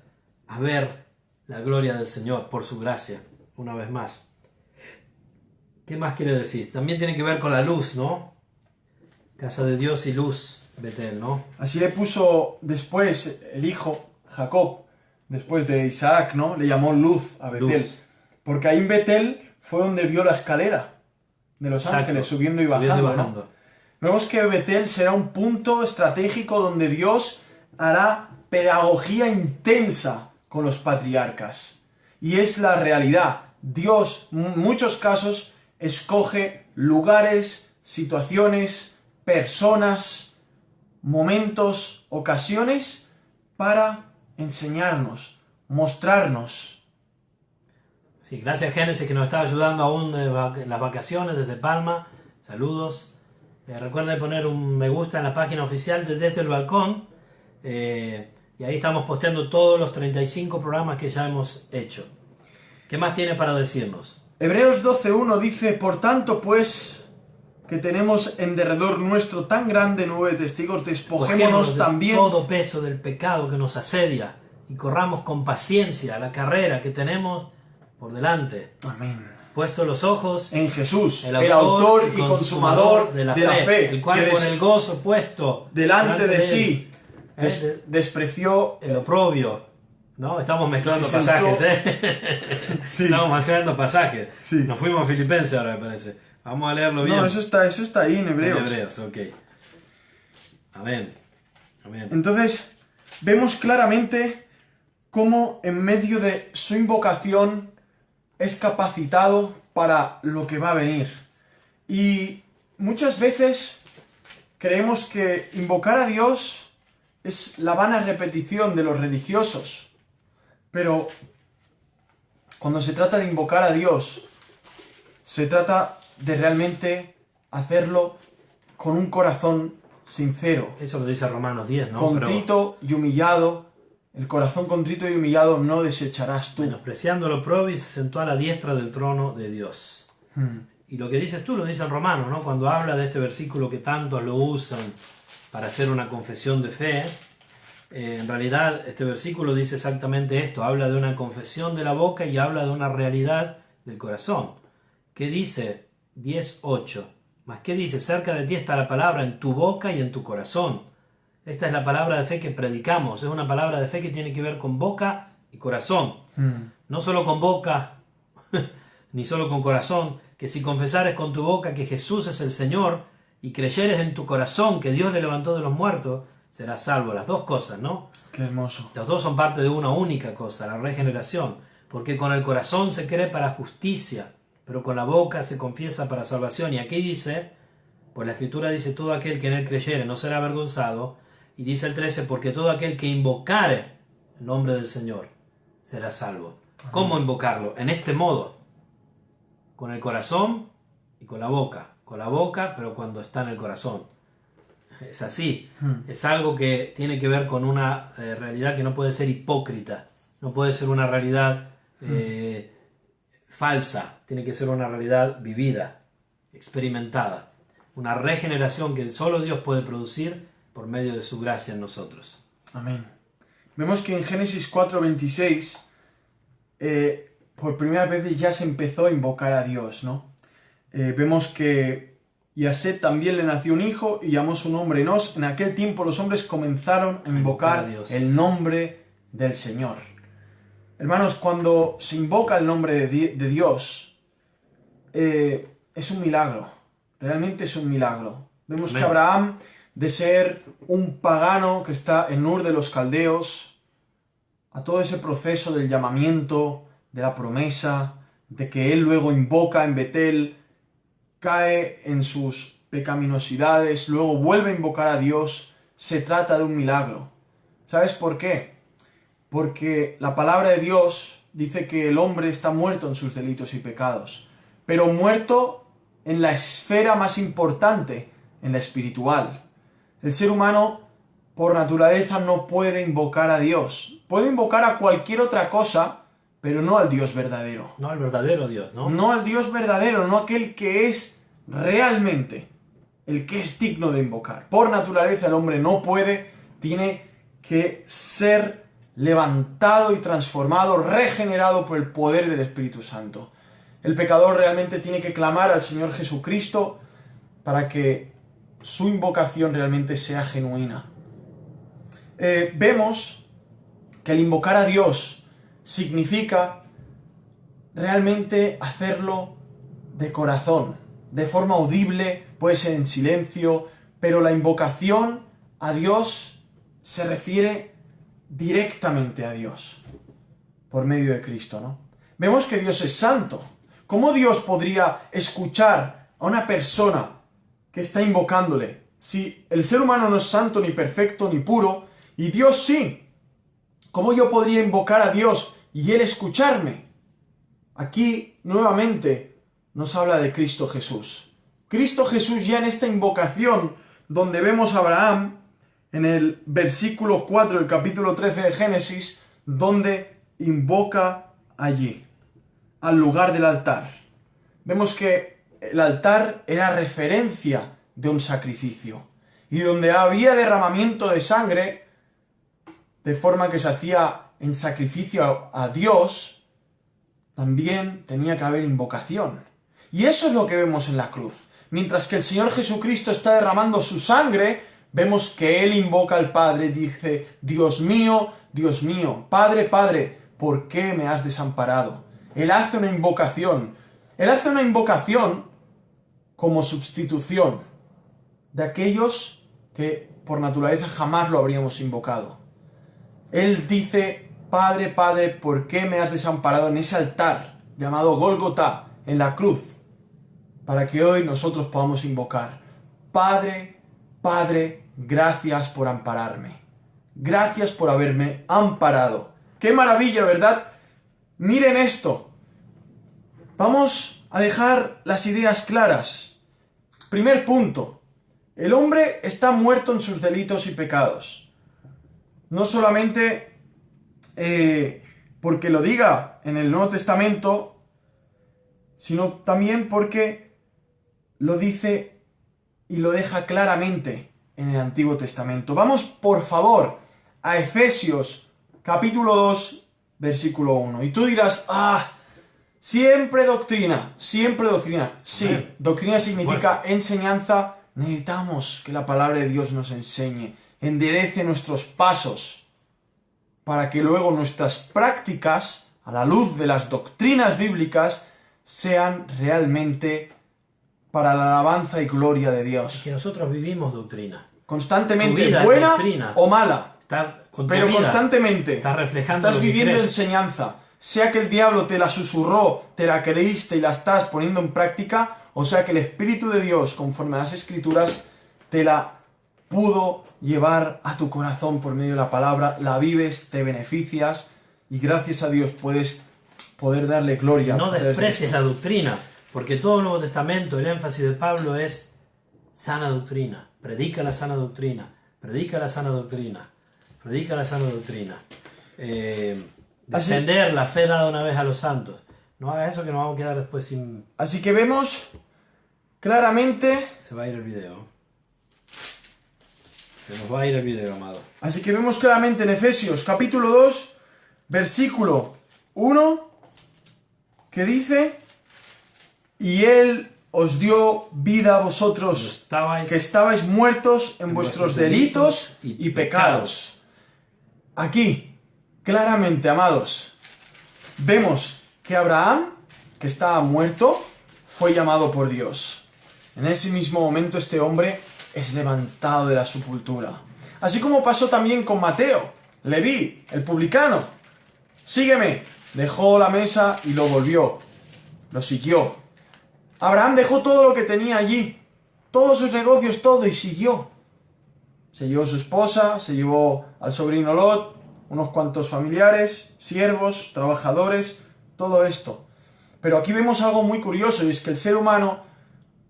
a ver la gloria del Señor por su gracia una vez más? ¿Qué más quiere decir? También tiene que ver con la luz, ¿no? Casa de Dios y luz, Betel, ¿no? Así le puso después el hijo Jacob, después de Isaac, ¿no? Le llamó luz a Betel. Luz. Porque ahí en Betel fue donde vio la escalera de los Exacto. ángeles subiendo y bajando, ¿no? Vemos que Betel será un punto estratégico donde Dios hará pedagogía intensa con los patriarcas. Y es la realidad. Dios, en muchos casos, escoge lugares, situaciones, personas, momentos, ocasiones para enseñarnos, mostrarnos. Sí, gracias Génesis que nos está ayudando aún en las vacaciones desde Palma. Saludos. Recuerden poner un me gusta en la página oficial de Desde el Balcón. Y ahí estamos posteando todos los 35 programas que ya hemos hecho. ¿Qué más tiene para decirnos? Hebreos 12.1 dice, por tanto, pues, que tenemos en derredor nuestro tan grande nube de testigos, despojémonos también todo peso del pecado que nos asedia y corramos con paciencia la carrera que tenemos por delante. Amén. Puesto los ojos en Jesús, el autor y consumador de la fe, el cual con el gozo puesto delante de sí despreció el oprobio. ¿No? Estamos mezclando pasajes, Sí. Estamos mezclando pasajes. Sí. Nos fuimos a Filipenses ahora, me parece. Vamos a leerlo bien. No, eso está ahí en Hebreos. En Hebreos, ok. Amén. Amén. Entonces, vemos claramente cómo en medio de su invocación es capacitado para lo que va a venir. Y muchas veces creemos que invocar a Dios es la vana repetición de los religiosos. Pero cuando se trata de invocar a Dios, se trata de realmente hacerlo con un corazón sincero. Eso lo dice Romanos 10, ¿no? Contrito y humillado. El corazón contrito y humillado no desecharás tú. Menospreciando lo oprobio, se sentó a la diestra del trono de Dios. Y lo que dices tú lo dice el Romano, ¿no? Cuando habla de este versículo que tantos lo usan para hacer una confesión de fe. En realidad este versículo dice exactamente esto, habla de una confesión de la boca y habla de una realidad del corazón. ¿Qué dice? 10:8. ¿Más qué dice? Cerca de ti está la palabra en tu boca y en tu corazón. Esta es la palabra de fe que predicamos, es una palabra de fe que tiene que ver con boca y corazón. No solo con boca, ni solo con corazón, que si confesares con tu boca que Jesús es el Señor y creyeres en tu corazón que Dios le levantó de los muertos, serás salvo. Las dos cosas, ¿no? Qué hermoso. Las dos son parte de una única cosa, la regeneración. Porque con el corazón se cree para justicia, pero con la boca se confiesa para salvación. Y aquí dice, pues la Escritura dice, todo aquel que en él creyere no será avergonzado. Y dice el 13, porque todo aquel que invocare el nombre del Señor será salvo. ¿Cómo invocarlo? En este modo, con el corazón y con la boca. Con la boca, pero cuando está en el corazón. Es así. Es algo que tiene que ver con una realidad que no puede ser hipócrita. No puede ser una realidad falsa. Tiene que ser una realidad vivida, experimentada. Una regeneración que solo Dios puede producir por medio de su gracia en nosotros. Amén. Vemos que en Génesis 4:26 por primera vez ya se empezó a invocar a Dios, ¿no? Vemos que y a Set también le nació un hijo y llamó su nombre Enos. En aquel tiempo los hombres comenzaron a invocar el nombre del Señor. Hermanos, cuando se invoca el nombre de Dios, es un milagro. Realmente es un milagro. Vemos que Abraham, de ser un pagano que está en Ur de los Caldeos, a todo ese proceso del llamamiento, de la promesa, de que él luego invoca en Betel, cae en sus pecaminosidades, luego vuelve a invocar a Dios. Se trata de un milagro. ¿Sabes por qué? Porque la palabra de Dios dice que el hombre está muerto en sus delitos y pecados, pero muerto en la esfera más importante, en la espiritual. El ser humano, por naturaleza, no puede invocar a Dios. Puede invocar a cualquier otra cosa, pero no al Dios verdadero. No al verdadero Dios, ¿no? No al Dios verdadero, no aquel que es realmente el que es digno de invocar. Por naturaleza el hombre no puede, tiene que ser levantado y transformado, regenerado por el poder del Espíritu Santo. El pecador realmente tiene que clamar al Señor Jesucristo para que su invocación realmente sea genuina. Vemos que el invocar a Dios significa realmente hacerlo de corazón, de forma audible, puede ser en silencio, pero la invocación a Dios se refiere directamente a Dios, por medio de Cristo, ¿no? Vemos que Dios es santo. ¿Cómo Dios podría escuchar a una persona que está invocándole si el ser humano no es santo, ni perfecto, ni puro, y Dios sí? ¿Cómo yo podría invocar a Dios y Él escucharme? Aquí, nuevamente, nos habla de Cristo Jesús. Cristo Jesús ya en esta invocación, donde vemos a Abraham, en el versículo 4 del capítulo 13 de Génesis, donde invoca allí, al lugar del altar. Vemos que el altar era referencia de un sacrificio. Y donde había derramamiento de sangre, de forma que se hacía en sacrificio a Dios, también tenía que haber invocación. Y eso es lo que vemos en la cruz. Mientras que el Señor Jesucristo está derramando su sangre, vemos que Él invoca al Padre, dice, Dios mío, Padre, Padre, ¿por qué me has desamparado? Él hace una invocación. Él hace una invocación como sustitución de aquellos que por naturaleza jamás lo habríamos invocado. Él dice, Padre, Padre, ¿por qué me has desamparado en ese altar llamado Gólgota, en la cruz? Para que hoy nosotros podamos invocar, Padre, Padre, gracias por ampararme. Gracias por haberme amparado. ¡Qué maravilla!, ¿verdad? Miren esto. Vamos a dejar las ideas claras. Primer punto. El hombre está muerto en sus delitos y pecados. No solamente porque lo diga en el Nuevo Testamento, sino también porque lo dice y lo deja claramente en el Antiguo Testamento. Vamos, por favor, a Efesios, capítulo 2, versículo 1. Y tú dirás, siempre doctrina. Sí, doctrina significa enseñanza. Necesitamos que la palabra de Dios nos enseñe, enderece nuestros pasos, para que luego nuestras prácticas, a la luz de las doctrinas bíblicas, sean realmente para la alabanza y gloria de Dios. Es que nosotros vivimos doctrina. Constantemente, buena o mala, pero constantemente estás viviendo enseñanza. Sea que el diablo te la susurró, te la creíste y la estás poniendo en práctica, o sea que el Espíritu de Dios, conforme a las Escrituras, te la pudo llevar a tu corazón por medio de la palabra, la vives, te beneficias y gracias a Dios puedes poder darle gloria. No desprecies la doctrina, porque todo el Nuevo Testamento, el énfasis de Pablo es sana doctrina, predica la sana doctrina, predica la sana doctrina, predica la sana doctrina. Defender la fe dada una vez a los santos. No hagas eso que nos vamos a quedar después sin... Así que vemos claramente... Se va a ir el video. Se nos va a ir el video, amado. Así que vemos claramente en Efesios capítulo 2, versículo 1, que dice, y Él os dio vida a vosotros, que estabais muertos en vuestros delitos y pecados. Aquí, claramente, amados, vemos que Abraham, que estaba muerto, fue llamado por Dios. En ese mismo momento este hombre es levantado de la sepultura. Así como pasó también con Mateo, Leví, el publicano. Sígueme. Dejó la mesa y lo volvió. Lo siguió. Abraham dejó todo lo que tenía allí, todos sus negocios, todo, y siguió. Se llevó a su esposa, se llevó al sobrino Lot, unos cuantos familiares, siervos, trabajadores, todo esto. Pero aquí vemos algo muy curioso, y es que el ser humano,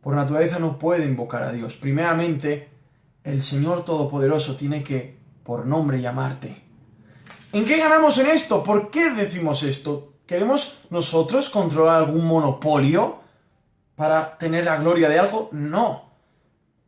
por naturaleza, no puede invocar a Dios. Primeramente, el Señor Todopoderoso tiene que, por nombre, llamarte. ¿En qué ganamos en esto? ¿Por qué decimos esto? ¿Queremos nosotros controlar algún monopolio para tener la gloria de algo? No.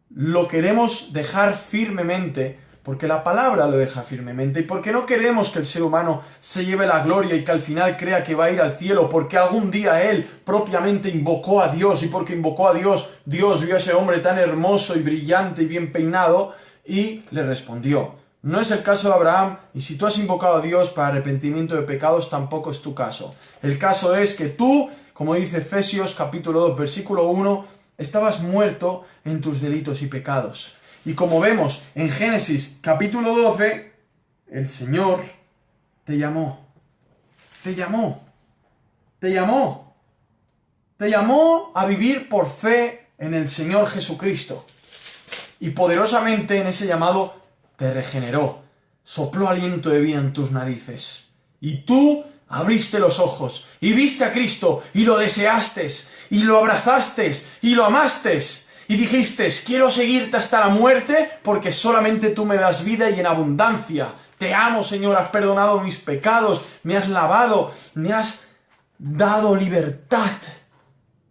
Lo queremos dejar firmemente, porque la palabra lo deja firmemente, y porque no queremos que el ser humano se lleve la gloria y que al final crea que va a ir al cielo, porque algún día él propiamente invocó a Dios, y porque invocó a Dios, Dios vio a ese hombre tan hermoso y brillante y bien peinado, y le respondió. No es el caso de Abraham, y si tú has invocado a Dios para arrepentimiento de pecados, tampoco es tu caso. El caso es que tú, como dice Efesios capítulo 2, versículo 1, estabas muerto en tus delitos y pecados. Y como vemos en Génesis capítulo 12, el Señor te llamó. Te llamó. Te llamó. Te llamó a vivir por fe en el Señor Jesucristo. Y poderosamente en ese llamado te regeneró. Sopló aliento de vida en tus narices. Y tú abriste los ojos y viste a Cristo y lo deseaste y lo abrazaste y lo amaste. Y dijiste, quiero seguirte hasta la muerte porque solamente tú me das vida y en abundancia. Te amo, Señor, has perdonado mis pecados, me has lavado, me has dado libertad.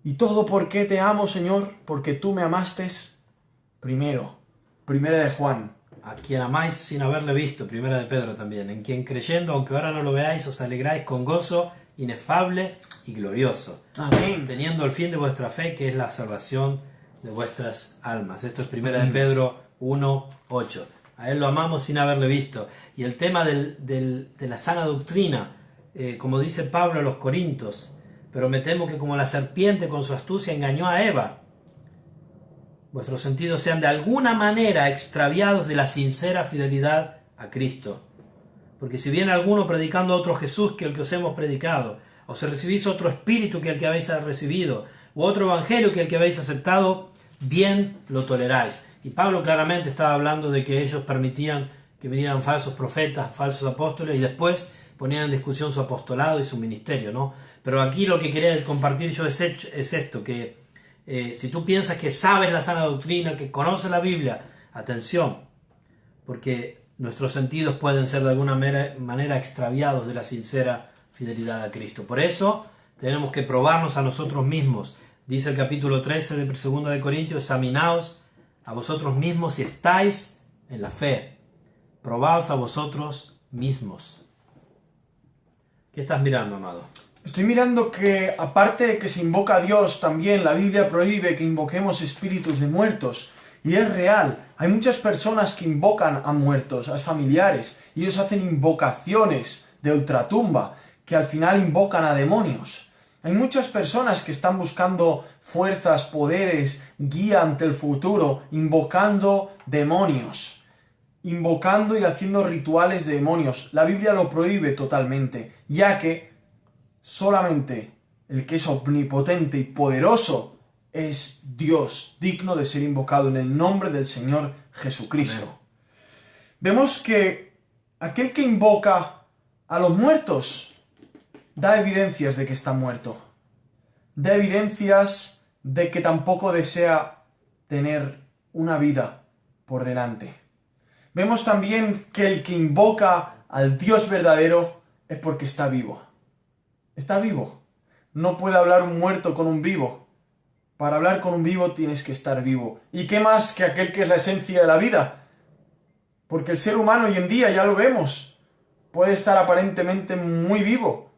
¿Y todo por qué te amo, Señor? Porque tú me amaste primero. Primera de Juan. A quien amáis sin haberle visto, primera de Pedro también, en quien creyendo, aunque ahora no lo veáis, os alegráis con gozo inefable y glorioso. Amén. Teniendo el fin de vuestra fe, que es la salvación de vuestras almas. Esto es primera de Pedro 1:8. A él lo amamos sin haberle visto. Y el tema de la sana doctrina, como dice Pablo a los Corintios, pero me temo que como la serpiente con su astucia engañó a Eva, vuestros sentidos sean de alguna manera extraviados de la sincera fidelidad a Cristo. Porque si viene alguno predicando a otro Jesús que el que os hemos predicado, o si recibís otro espíritu que el que habéis recibido, u otro evangelio que el que habéis aceptado, bien lo toleráis. Y Pablo claramente estaba hablando de que ellos permitían que vinieran falsos profetas, falsos apóstoles, y después ponían en discusión su apostolado y su ministerio, ¿no? Pero aquí lo que quería compartir yo es esto, que si tú piensas que sabes la sana doctrina, que conoces la Biblia, atención, porque nuestros sentidos pueden ser de alguna manera extraviados de la sincera fidelidad a Cristo. Por eso tenemos que probarnos a nosotros mismos. Dice el capítulo 13 de 2 de Corintios, examinaos a vosotros mismos si estáis en la fe. Probaos a vosotros mismos. ¿Qué estás mirando, amado? Estoy mirando que, aparte de que se invoca a Dios, también la Biblia prohíbe que invoquemos espíritus de muertos. Y es real. Hay muchas personas que invocan a muertos, a familiares, y ellos hacen invocaciones de ultratumba, que al final invocan a demonios. Hay muchas personas que están buscando fuerzas, poderes, guía ante el futuro, invocando demonios, invocando y haciendo rituales de demonios. La Biblia lo prohíbe totalmente, ya que solamente el que es omnipotente y poderoso es Dios, digno de ser invocado en el nombre del Señor Jesucristo. Amén. Vemos que aquel que invoca a los muertos da evidencias de que está muerto. Da evidencias de que tampoco desea tener una vida por delante. Vemos también que el que invoca al Dios verdadero es porque está vivo. Está vivo. No puede hablar un muerto con un vivo. Para hablar con un vivo tienes que estar vivo. ¿Y qué más que aquel que es la esencia de la vida? Porque el ser humano hoy en día, ya lo vemos, puede estar aparentemente muy vivo,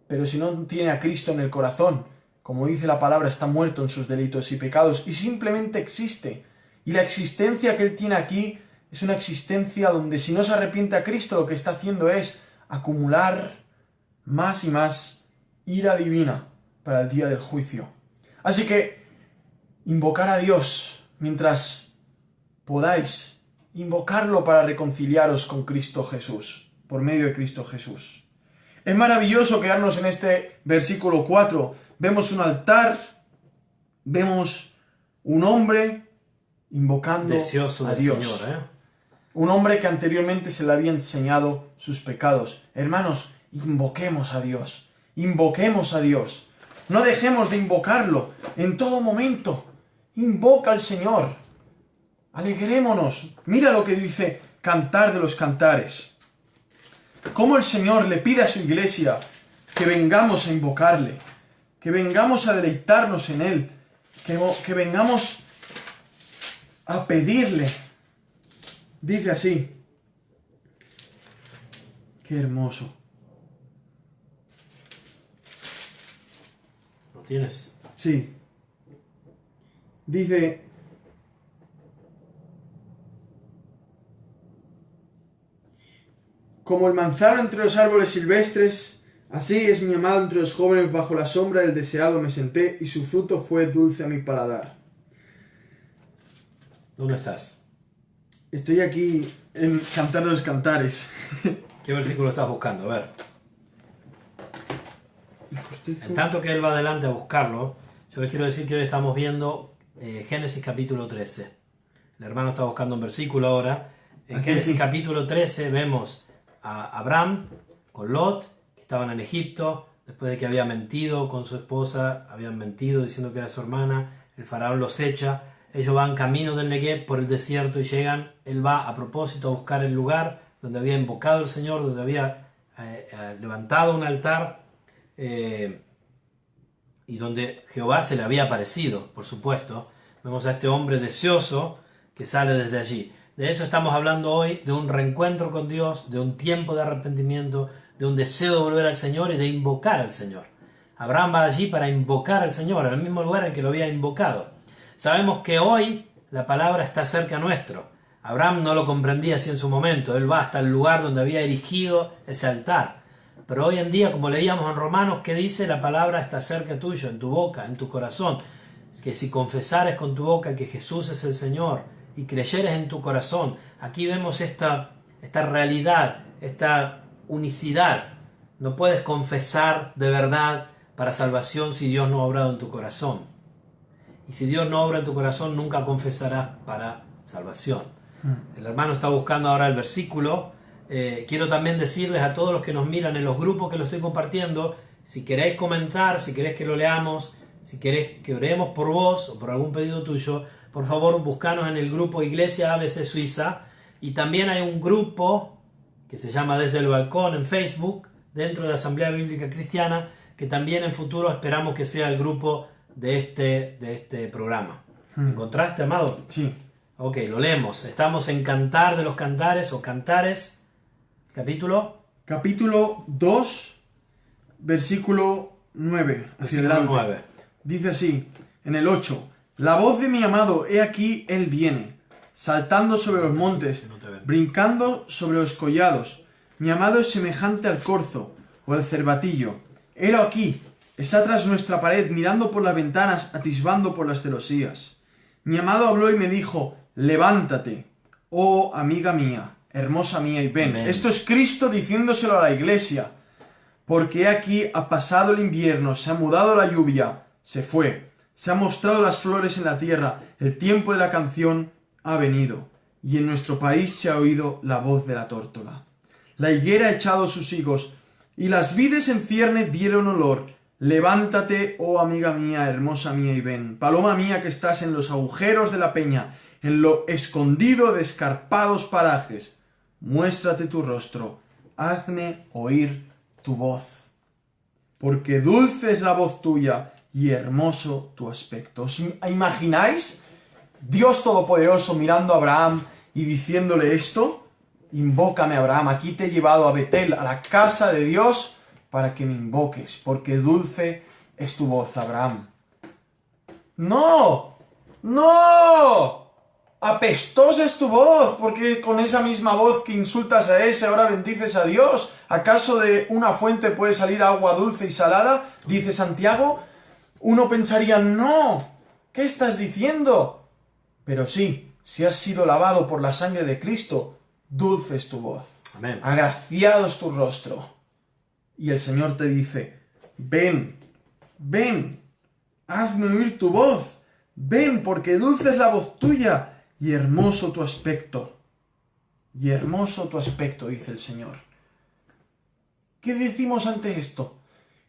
pero si no tiene a Cristo en el corazón, como dice la palabra, está muerto en sus delitos y pecados y simplemente existe. Y la existencia que él tiene aquí es una existencia donde si no se arrepiente a Cristo, lo que está haciendo es acumular más y más ira divina para el día del juicio. Así que invocar a Dios mientras podáis, invocarlo para reconciliaros con Cristo Jesús, por medio de Cristo Jesús. Es maravilloso quedarnos en este versículo 4. Vemos un altar, vemos un hombre invocando Deseoso a del Dios. Señor, Un hombre que anteriormente se le había enseñado sus pecados. Hermanos, invoquemos a Dios. Invoquemos a Dios. No dejemos de invocarlo en todo momento. Invoca al Señor. Alegrémonos. Mira lo que dice Cantar de los Cantares. Cómo el Señor le pide a su iglesia que vengamos a invocarle, que vengamos a deleitarnos en Él, que vengamos a pedirle. Dice así. Qué hermoso. ¿Lo tienes? Sí. Dice: como el manzano entre los árboles silvestres, así es mi amado entre los jóvenes, bajo la sombra del deseado me senté, y su fruto fue dulce a mi paladar. ¿Dónde estás? Estoy aquí en Cantar de los Cantares. ¿Qué versículo estás buscando? A ver. En tanto que él va adelante a buscarlo, yo les quiero decir que hoy estamos viendo Génesis capítulo 13. El hermano está buscando un versículo ahora. En Génesis capítulo 13 vemos a Abraham con Lot, que estaban en Egipto, después de que había mentido con su esposa, habían mentido diciendo que era su hermana, el faraón los echa, ellos van camino del Negev por el desierto y llegan, él va a propósito a buscar el lugar donde había invocado al Señor, donde había levantado un altar y donde Jehová se le había aparecido, por supuesto. Vemos a este hombre deseoso que sale desde allí. De eso estamos hablando hoy, de un reencuentro con Dios, de un tiempo de arrepentimiento, de un deseo de volver al Señor y de invocar al Señor. Abraham va allí para invocar al Señor, al mismo lugar en que lo había invocado. Sabemos que hoy la palabra está cerca nuestro. Abraham no lo comprendía así en su momento. Él va hasta el lugar donde había erigido ese altar. Pero hoy en día, como leíamos en Romanos, ¿qué dice? La palabra está cerca tuyo, en tu boca, en tu corazón. Que si confesares con tu boca que Jesús es el Señor y creyeres en tu corazón, aquí vemos esta realidad, esta unicidad. No puedes confesar de verdad para salvación si Dios no ha obrado en tu corazón. Y si Dios no obra en tu corazón, nunca confesarás para salvación. El hermano está buscando ahora el versículo. Quiero también decirles a todos los que nos miran en los grupos que lo estoy compartiendo, si queréis comentar, si queréis que lo leamos, si queréis que oremos por vos o por algún pedido tuyo, por favor buscanos en el grupo Iglesia ABC Suiza. Y también hay un grupo que se llama Desde el Balcón en Facebook, dentro de Asamblea Bíblica Cristiana, que también en futuro esperamos que sea el grupo de este programa. ¿Encontraste, amado? Sí. Ok, lo leemos. Estamos en Cantar de los Cantares o Cantares, capítulo 2, versículo 9. versículo 9. Dice así, en el 8, la voz de mi amado, he aquí, él viene, saltando sobre los montes, brincando sobre los collados. Mi amado es semejante al corzo o al cervatillo. Helo aquí, está tras nuestra pared, mirando por las ventanas, atisbando por las celosías. Mi amado habló y me dijo, levántate, oh amiga mía, hermosa mía, y ven. Amén. Esto es Cristo diciéndoselo a la iglesia. Porque aquí ha pasado el invierno, se ha mudado la lluvia, se fue, se han mostrado las flores en la tierra, el tiempo de la canción ha venido, y en nuestro país se ha oído la voz de la tórtola. La higuera ha echado sus higos, y las vides en cierne dieron olor. Levántate, oh amiga mía, hermosa mía, y ven. Paloma mía que estás en los agujeros de la peña, en lo escondido de escarpados parajes. Muéstrate tu rostro, hazme oír tu voz. Porque dulce es la voz tuya y hermoso tu aspecto. ¿Os imagináis? Dios Todopoderoso mirando a Abraham y diciéndole esto. Invócame, Abraham, aquí te he llevado a Betel, a la casa de Dios, para que me invoques, porque dulce es tu voz, Abraham. ¡No! ¡No! Apestosa es tu voz, porque con esa misma voz que insultas a ese, ahora bendices a Dios. ¿Acaso de una fuente puede salir agua dulce y salada? Dice Santiago. Uno pensaría, no, ¿qué estás diciendo? Pero sí, si has sido lavado por la sangre de Cristo, dulce es tu voz. Amén. Agraciado es tu rostro. Y el Señor te dice, ven, ven, hazme oír tu voz. Ven, porque dulce es la voz tuya y hermoso tu aspecto. Y hermoso tu aspecto, dice el Señor. ¿Qué decimos ante esto?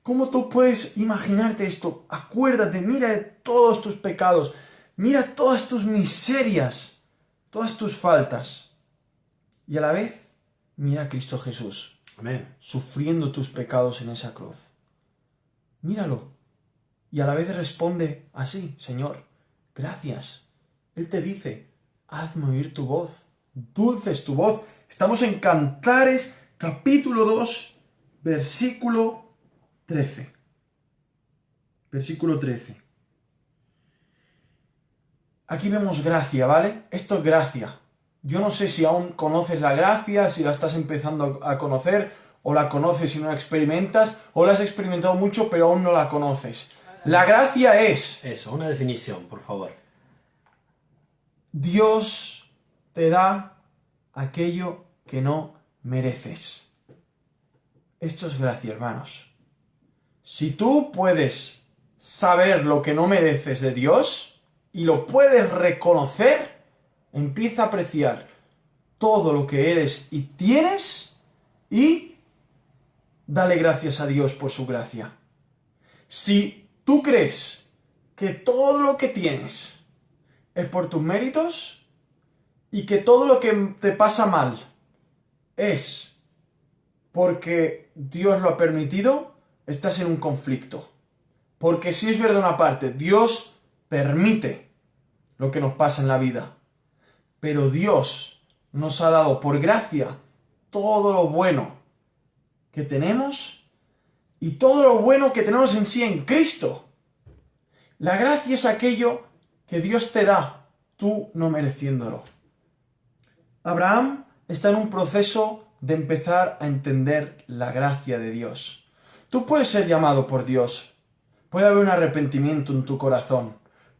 ¿Cómo tú puedes imaginarte esto? Acuérdate, mira de todos tus pecados, mira todas tus miserias, todas tus faltas. Y a la vez, mira a Cristo Jesús. Amén. Sufriendo tus pecados en esa cruz. Míralo. Y a la vez responde así, Señor, gracias. Él te dice, hazme oír tu voz, dulce es tu voz. Estamos en Cantares, capítulo 2, versículo 13. Versículo 13. Aquí vemos gracia, ¿vale? Esto es gracia. Yo no sé si aún conoces la gracia, si la estás empezando a conocer, o la conoces y no la experimentas, o la has experimentado mucho pero aún no la conoces. La gracia es... Eso, una definición, por favor. Dios te da aquello que no mereces. Esto es gracia, hermanos. Si tú puedes saber lo que no mereces de Dios y lo puedes reconocer, empieza a apreciar todo lo que eres y tienes y dale gracias a Dios por su gracia. Si tú crees que todo lo que tienes es por tus méritos y que todo lo que te pasa mal es porque Dios lo ha permitido, estás en un conflicto. Porque sí es verdad una parte, Dios permite lo que nos pasa en la vida. Pero Dios nos ha dado por gracia todo lo bueno que tenemos y todo lo bueno que tenemos en sí en Cristo. La gracia es aquello que Dios te da, tú no mereciéndolo. Abraham está en un proceso de empezar a entender la gracia de Dios. Tú puedes ser llamado por Dios, puede haber un arrepentimiento en tu corazón,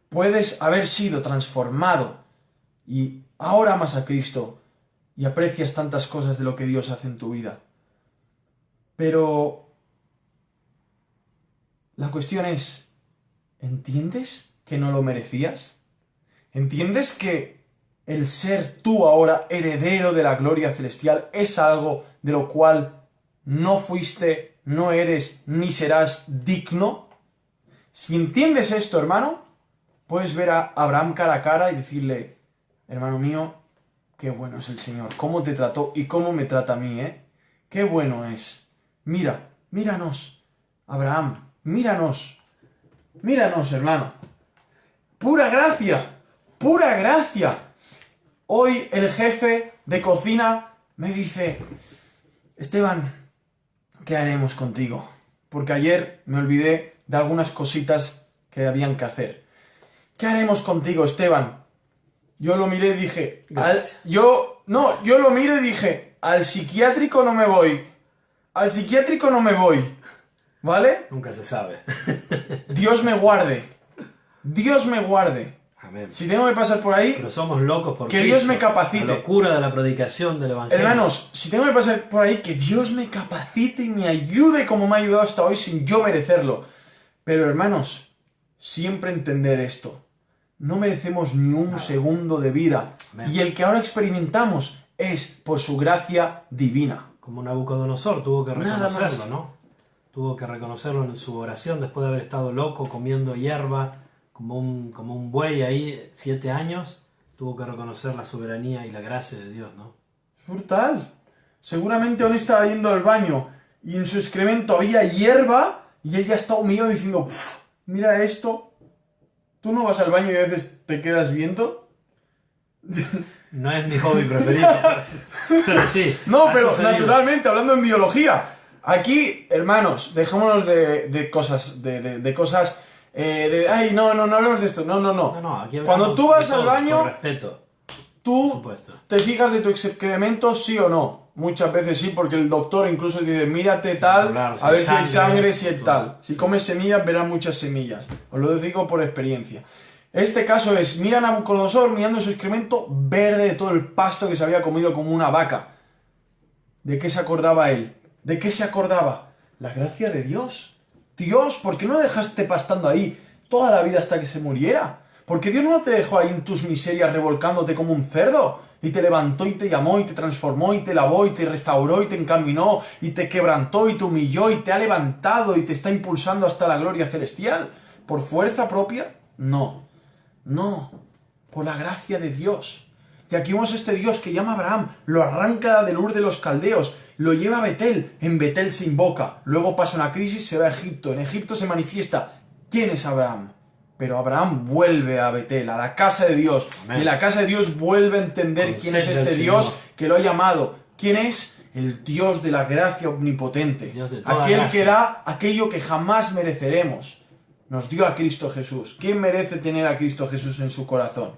puedes haber sido transformado y ahora amas a Cristo y aprecias tantas cosas de lo que Dios hace en tu vida. Pero la cuestión es, ¿entiendes que no lo merecías? ¿Entiendes que el ser tú ahora heredero de la gloria celestial es algo de lo cual no fuiste, no eres, ni serás digno? Si entiendes esto, hermano, puedes ver a Abraham cara a cara y decirle, hermano mío, qué bueno es el Señor, cómo te trató y cómo me trata a mí, ¿eh? Qué bueno es. Mira, míranos, Abraham, míranos, hermano. Pura gracia, pura gracia. Hoy el jefe de cocina me dice, Esteban, ¿qué haremos contigo? Porque ayer me olvidé de algunas cositas que habían que hacer. ¿Qué haremos contigo, Esteban? Yo lo miré y dije, yo lo miro y dije, al psiquiátrico no me voy. Al psiquiátrico no me voy. ¿Vale? Nunca se sabe. Dios me guarde. Dios me guarde. Amén. Si tengo que pasar por ahí, pero somos locos por que Cristo, Dios me capacite. la locura de la predicación del Evangelio. Hermanos, si tengo que pasar por ahí, que Dios me capacite y me ayude como me ha ayudado hasta hoy sin yo merecerlo. Pero hermanos, siempre entender esto. No merecemos ni un segundo de vida. Amén. Y el que ahora experimentamos es por su gracia divina. Como Nabucodonosor tuvo que Nada reconocerlo, más. ¿no? Tuvo que reconocerlo en su oración después de haber estado loco, comiendo hierba, como un buey ahí, 7 años. Tuvo que reconocer la soberanía y la gracia de Dios, ¿no? Es brutal. Seguramente aún estaba yendo al baño y en su excremento había hierba y ella estaba humillado diciendo, mira esto. ¿Tú no vas al baño y a veces te quedas viendo? No es mi hobby preferido, pero sí. No, ha pero sucedido. naturalmente, hablando en biología, aquí, hermanos, dejémonos de cosas, de cosas, ay, no hablemos de esto, no. No, aquí Cuando tú vas al baño, con respeto, por tú supuesto. te fijas de tu excremento, sí o no. Muchas veces sí, porque el doctor incluso dice, mírate tal, Claro, a ver si hay sangre, sangre, si hay todo tal. eso. Si comes semillas, verás muchas semillas. Os lo digo por experiencia. Este caso es, mira a Nabucodonosor mirando su excremento verde de todo el pasto que se había comido como una vaca. ¿De qué se acordaba él? ¿De qué se acordaba? La gracia de Dios. Dios, ¿por qué no dejaste pastando ahí toda la vida hasta que se muriera? Porque Dios no te dejó ahí en tus miserias revolcándote como un cerdo. Y te levantó y te llamó y te transformó y te lavó y te restauró y te encaminó y te quebrantó y te humilló y te ha levantado y te está impulsando hasta la gloria celestial. ¿Por fuerza propia? No, por la gracia de Dios. Y aquí vemos este Dios que llama a Abraham, lo arranca del Ur de los Caldeos, lo lleva a Betel, en Betel se invoca, luego pasa una crisis, se va a Egipto, en Egipto se manifiesta. ¿Quién es Abraham? Pero Abraham vuelve a Betel, a la casa de Dios. Amén. Y en la casa de Dios vuelve a entender Con quién es sed del este Dios Señor. que lo ha llamado. ¿Quién es? El Dios de la gracia omnipotente. Dios de toda Aquel gracia. que da aquello que jamás mereceremos. Nos dio a Cristo Jesús. ¿Quién merece tener a Cristo Jesús en su corazón?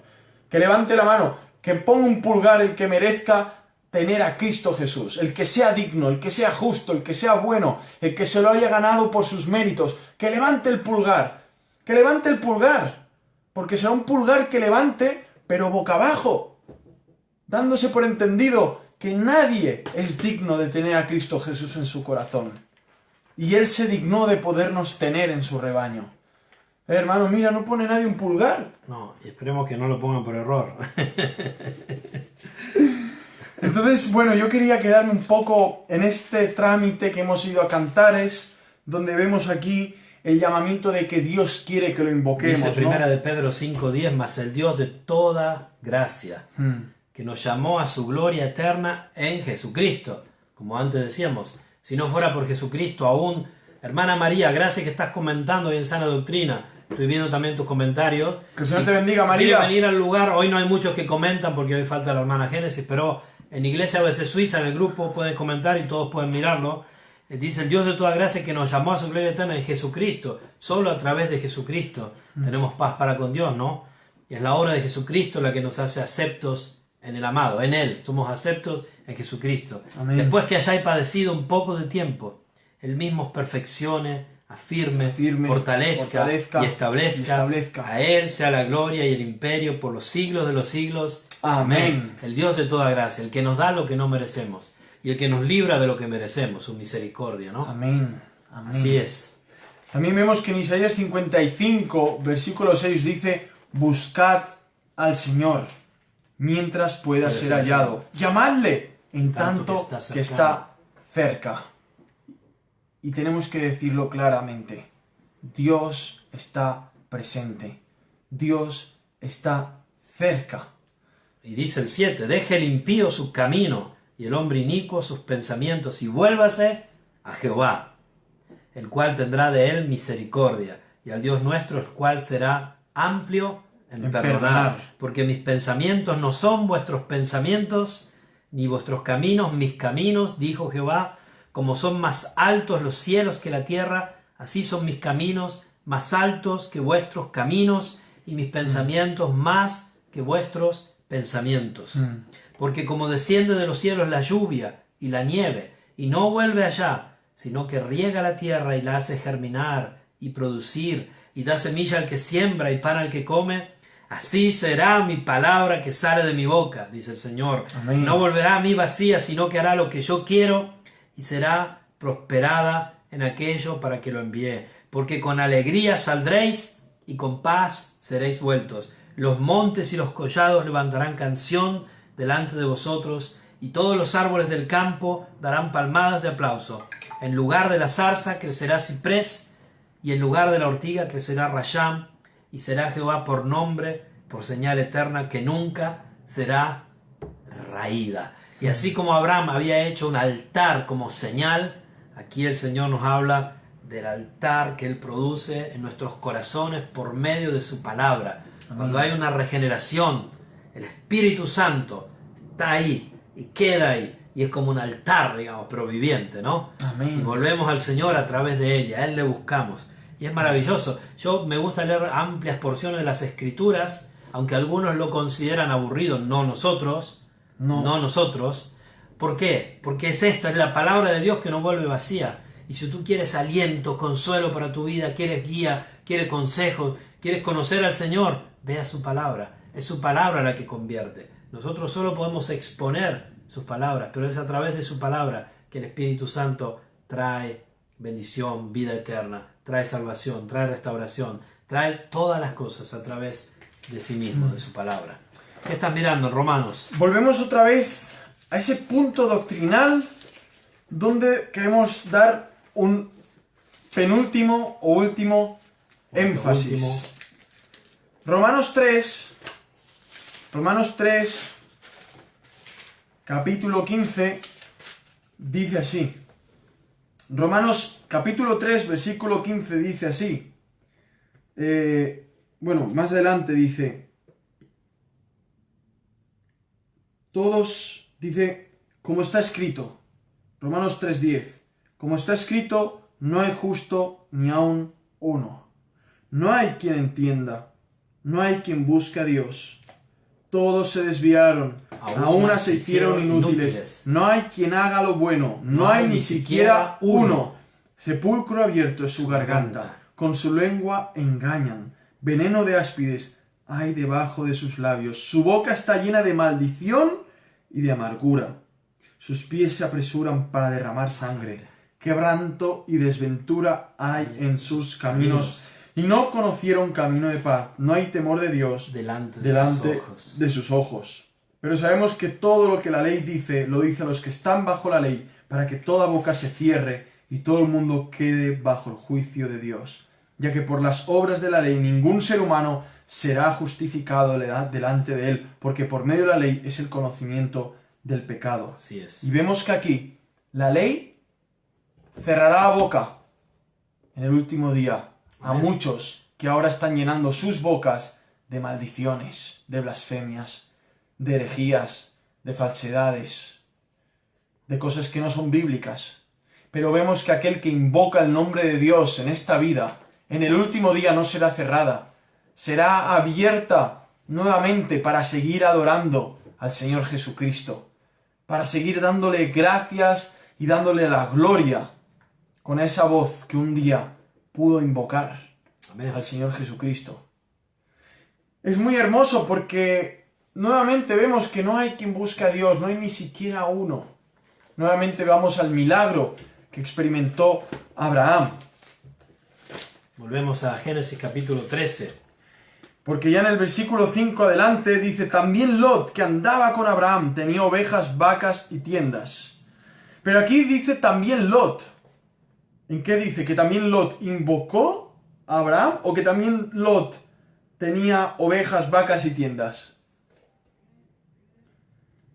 Que levante la mano, que ponga un pulgar el que merezca tener a Cristo Jesús, el que sea digno, el que sea justo, el que sea bueno, el que se lo haya ganado por sus méritos. Que levante el pulgar. Que levante el pulgar, porque será un pulgar que levante, pero boca abajo, dándose por entendido que nadie es digno de tener a Cristo Jesús en su corazón. Y Él se dignó de podernos tener en su rebaño. Hermano, mira, no pone nadie un pulgar. No, y esperemos que no lo pongan por error. Entonces, bueno, yo quería quedarme un poco en este trámite que hemos ido a Cantares, donde vemos aquí el llamamiento de que Dios quiere que lo invoquemos, Dice ¿no? primera de Pedro 5:10, mas el Dios de toda gracia, que nos llamó a su gloria eterna en Jesucristo. Como antes decíamos, si no fuera por Jesucristo, aún Hermana María, gracias que estás comentando hoy en Sana Doctrina. Estoy viendo también tus comentarios. Que el Señor te bendiga, María. Si quieres venir al lugar, hoy no hay muchos que comentan porque hoy falta la hermana Génesis, pero en Iglesia ABC Suiza, en el grupo, pueden comentar y todos pueden mirarlo. Dice el Dios de toda gracia que nos llamó a su gloria eterna en Jesucristo. Solo a través de Jesucristo tenemos paz para con Dios, ¿no? Y es la obra de Jesucristo la que nos hace aceptos en el amado, en Él. Somos aceptos en Jesucristo. Amén. Después que hayáis padecido un poco de tiempo, Él mismo os perfeccione, afirme, fortalezca y establezca. A Él sea la gloria y el imperio por los siglos de los siglos. Amén. El Dios de toda gracia, el que nos da lo que no merecemos y el que nos libra de lo que merecemos, su misericordia, ¿no? Amén. Amén. Así es. También vemos que en Isaías 55, versículo 6 dice: buscad al Señor mientras pueda ser hallado. Llamadle en tanto que está cerca. Y tenemos que decirlo claramente. Dios está presente. Dios está cerca. Y dice el 7, deje el impío su camino y el hombre inicuo sus pensamientos y vuélvase a Jehová, el cual tendrá de él misericordia, y al Dios nuestro, el cual será amplio en perdonar. Porque mis pensamientos no son vuestros pensamientos, ni vuestros caminos mis caminos, dijo Jehová. Como son más altos los cielos que la tierra, así son mis caminos más altos que vuestros caminos, y mis pensamientos más que vuestros pensamientos. Porque como desciende de los cielos la lluvia y la nieve, y no vuelve allá, sino que riega la tierra y la hace germinar y producir, y da semilla al que siembra y pan al que come, así será mi palabra que sale de mi boca, dice el Señor. Amén. No volverá a mí vacía, sino que hará lo que yo quiero, y será prosperada en aquello para que lo envíe. Porque con alegría saldréis, y con paz seréis vueltos. Los montes y los collados levantarán canción delante de vosotros, y todos los árboles del campo darán palmadas de aplauso. En lugar de la zarza crecerá ciprés, y en lugar de la ortiga crecerá rayán, y será Jehová por nombre, por señal eterna, que nunca será raída. Y así como Abraham había hecho un altar como señal, aquí el Señor nos habla del altar que Él produce en nuestros corazones por medio de su palabra. Amén. Cuando hay una regeneración, el Espíritu Santo está ahí y queda ahí. Y es como un altar, digamos, pero viviente, ¿no? Amén. Y volvemos al Señor a través de Él, y a Él le buscamos. Y es maravilloso. Yo me gusta leer amplias porciones de las Escrituras, aunque algunos lo consideran aburrido, no nosotros. No nosotros. ¿Por qué? Porque es la palabra de Dios que no vuelve vacía. Y si tú quieres aliento, consuelo para tu vida, quieres guía, quieres consejos, quieres conocer al Señor, ve a su palabra. Es su palabra la que convierte. Nosotros solo podemos exponer sus palabras, pero es a través de su palabra que el Espíritu Santo trae bendición, vida eterna, trae salvación, trae restauración, trae todas las cosas a través de sí mismo, de su palabra. ¿Qué estás mirando, Romanos? Volvemos otra vez a ese punto doctrinal donde queremos dar un penúltimo o último énfasis. Romanos 3, capítulo 15, dice así. Romanos capítulo 3, versículo 15 dice así. Más adelante dice: todos, dice, como está escrito, Romanos 3:10, como está escrito, no hay justo ni aun uno. No hay quien entienda, no hay quien busque a Dios. Todos se desviaron, a una se hicieron inútiles. No hay quien haga lo bueno, no hay ni siquiera uno. Sepulcro abierto es su garganta, con su lengua engañan. Veneno de áspides hay debajo de sus labios. Su boca está llena de maldición y de amargura. Sus pies se apresuran para derramar sangre. Quebranto y desventura hay en sus caminos. Y no conocieron camino de paz. No hay temor de Dios delante de sus ojos. Pero sabemos que todo lo que la ley dice, lo dice a los que están bajo la ley, para que toda boca se cierre y todo el mundo quede bajo el juicio de Dios. Ya que por las obras de la ley ningún ser humano será justificado delante de él, porque por medio de la ley es el conocimiento del pecado. Así es. Y vemos que aquí la ley cerrará la boca en el último día a Amén. muchos que ahora están llenando sus bocas de maldiciones, de blasfemias, de herejías, de falsedades, de cosas que no son bíblicas. Pero vemos que aquel que invoca el nombre de Dios en esta vida, en el último día no será cerrada, será abierta nuevamente para seguir adorando al Señor Jesucristo, para seguir dándole gracias y dándole la gloria con esa voz que un día pudo invocar Amén. al Señor Jesucristo. Es muy hermoso porque nuevamente vemos que no hay quien busque a Dios, no hay ni siquiera uno. Nuevamente vamos al milagro que experimentó Abraham. Volvemos a Génesis capítulo 13. Porque ya en el versículo 5 adelante dice, también Lot, que andaba con Abraham, tenía ovejas, vacas y tiendas. Pero aquí dice también Lot. ¿En qué dice? ¿Que también Lot invocó a Abraham o que también Lot tenía ovejas, vacas y tiendas?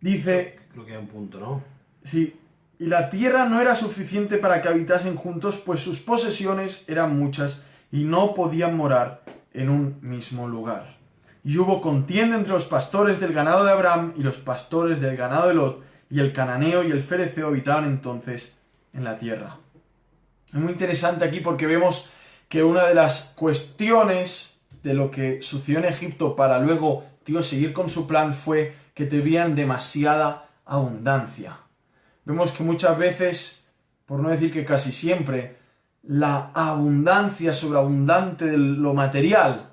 Dice, Creo que hay un punto, ¿no? sí, y la tierra no era suficiente para que habitasen juntos, pues sus posesiones eran muchas y no podían morar en un mismo lugar. Y hubo contienda entre los pastores del ganado de Abraham y los pastores del ganado de Lot, y el cananeo y el fereceo habitaban entonces en la tierra. Es muy interesante aquí porque vemos que una de las cuestiones de lo que sucedió en Egipto para luego Dios seguir con su plan fue que tenían demasiada abundancia. Vemos que muchas veces, por no decir que casi siempre, la abundancia sobreabundante de lo material,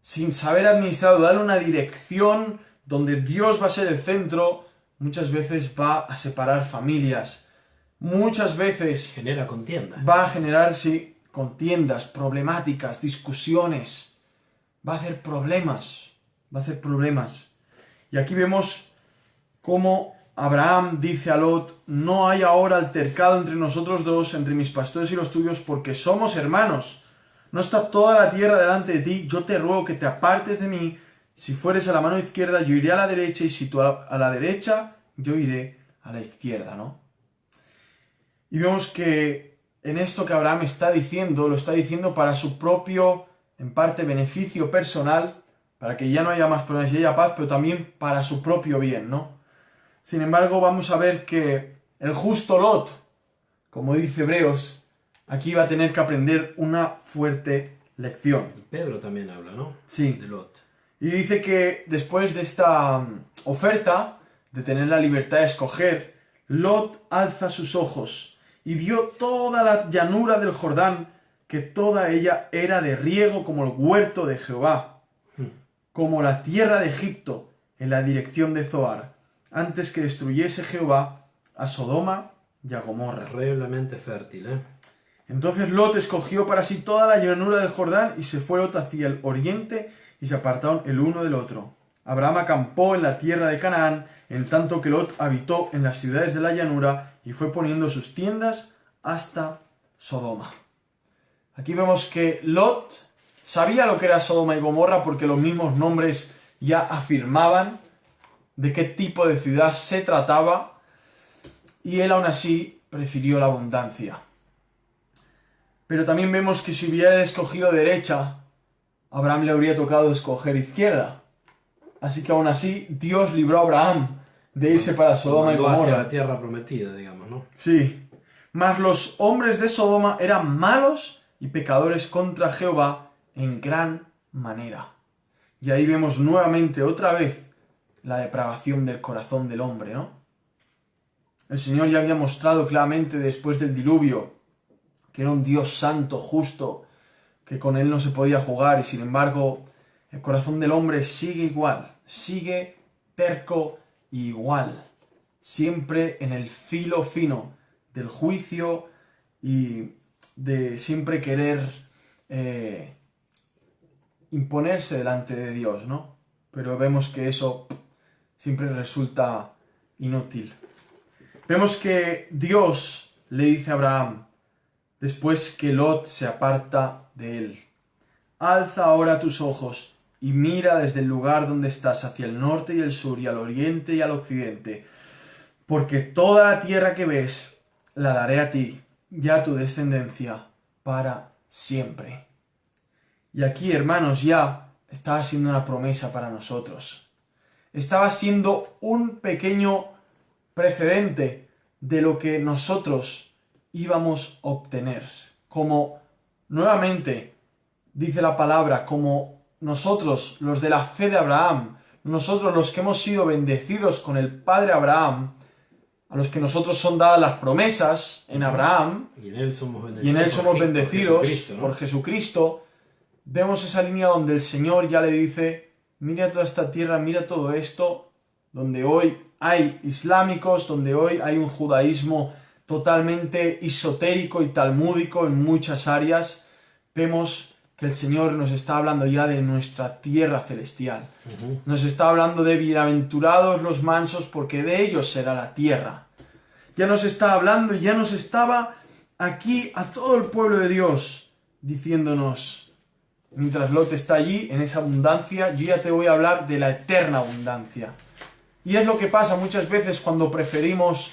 sin saber administrar o darle una dirección donde Dios va a ser el centro, muchas veces va a separar familias. Muchas veces Genera contienda. va a generar, sí, contiendas, problemáticas, discusiones. Va a hacer problemas. Va a hacer problemas. Y aquí vemos cómo Abraham dice a Lot, no hay ahora altercado entre nosotros dos, entre mis pastores y los tuyos, porque somos hermanos. No está toda la tierra delante de ti, yo te ruego que te apartes de mí. Si fueres a la mano izquierda, yo iré a la derecha, y si tú a la derecha, yo iré a la izquierda, ¿no? Y vemos que en esto que Abraham está diciendo, lo está diciendo para su propio, en parte, beneficio personal, para que ya no haya más problemas y haya paz, pero también para su propio bien, ¿no? Sin embargo, vamos a ver que el justo Lot, como dice Hebreos, aquí va a tener que aprender una fuerte lección. Y Pedro también habla, ¿no? Sí. De Lot. Y dice que después de esta oferta, de tener la libertad de escoger, Lot alza sus ojos y vio toda la llanura del Jordán, que toda ella era de riego como el huerto de Jehová, como la tierra de Egipto en la dirección de Zoar, antes que destruyese Jehová a Sodoma y a Gomorra. Terriblemente fértil, ¿eh? Entonces Lot escogió para sí toda la llanura del Jordán y se fue Lot hacia el oriente y se apartaron el uno del otro. Abraham acampó en la tierra de Canaán, en tanto que Lot habitó en las ciudades de la llanura y fue poniendo sus tiendas hasta Sodoma. Aquí vemos que Lot sabía lo que era Sodoma y Gomorra porque los mismos nombres ya afirmaban de qué tipo de ciudad se trataba, y él aún así prefirió la abundancia. Pero también vemos que si hubiera escogido derecha, Abraham le habría tocado escoger izquierda. Así que aún así Dios libró a Abraham de irse para Sodoma y Mandó hacia Gomorra. la tierra prometida, digamos, ¿no? Sí. Mas los hombres de Sodoma eran malos y pecadores contra Jehová en gran manera. Y ahí vemos nuevamente, otra vez, la depravación del corazón del hombre, ¿no? El Señor ya había mostrado claramente después del diluvio que era un Dios santo, justo, que con Él no se podía jugar, y sin embargo el corazón del hombre sigue igual, sigue terco y igual, siempre en el filo fino del juicio y de siempre querer imponerse delante de Dios, ¿no? Pero vemos que eso siempre resulta inútil. Vemos que Dios le dice a Abraham, después que Lot se aparta de él, alza ahora tus ojos y mira desde el lugar donde estás hacia el norte y el sur y al oriente y al occidente, porque toda la tierra que ves la daré a ti y a tu descendencia para siempre. Y aquí, hermanos, ya estaba siendo una promesa para nosotros. Estaba siendo un pequeño precedente de lo que nosotros íbamos a obtener. Como nuevamente dice la palabra, como nosotros, los de la fe de Abraham, nosotros los que hemos sido bendecidos con el Padre Abraham, a los que nosotros son dadas las promesas en Abraham, y en él somos bendecidos ¿no? por Jesucristo, vemos esa línea donde el Señor ya le dice, mira toda esta tierra, mira todo esto, donde hoy hay islámicos, donde hoy hay un judaísmo totalmente esotérico y talmúdico en muchas áreas, vemos que el Señor nos está hablando ya de nuestra tierra celestial. Nos está hablando de bienaventurados los mansos, porque de ellos será la tierra. Ya nos está hablando, ya nos estaba aquí a todo el pueblo de Dios, diciéndonos, mientras Lot está allí, en esa abundancia, yo ya te voy a hablar de la eterna abundancia. Y es lo que pasa muchas veces cuando preferimos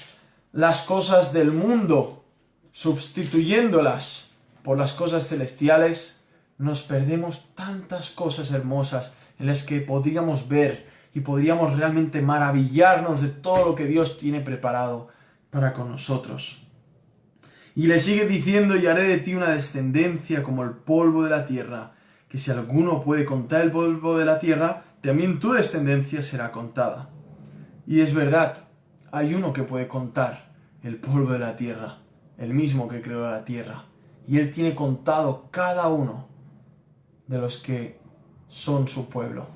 las cosas del mundo, sustituyéndolas por las cosas celestiales, nos perdemos tantas cosas hermosas en las que podríamos ver y podríamos realmente maravillarnos de todo lo que Dios tiene preparado para con nosotros. Y le sigue diciendo, y haré de ti una descendencia como el polvo de la tierra, que si alguno puede contar el polvo de la tierra, también tu descendencia será contada. Y es verdad, hay uno que puede contar el polvo de la tierra, el mismo que creó la tierra, y él tiene contado cada uno de los que son su pueblo.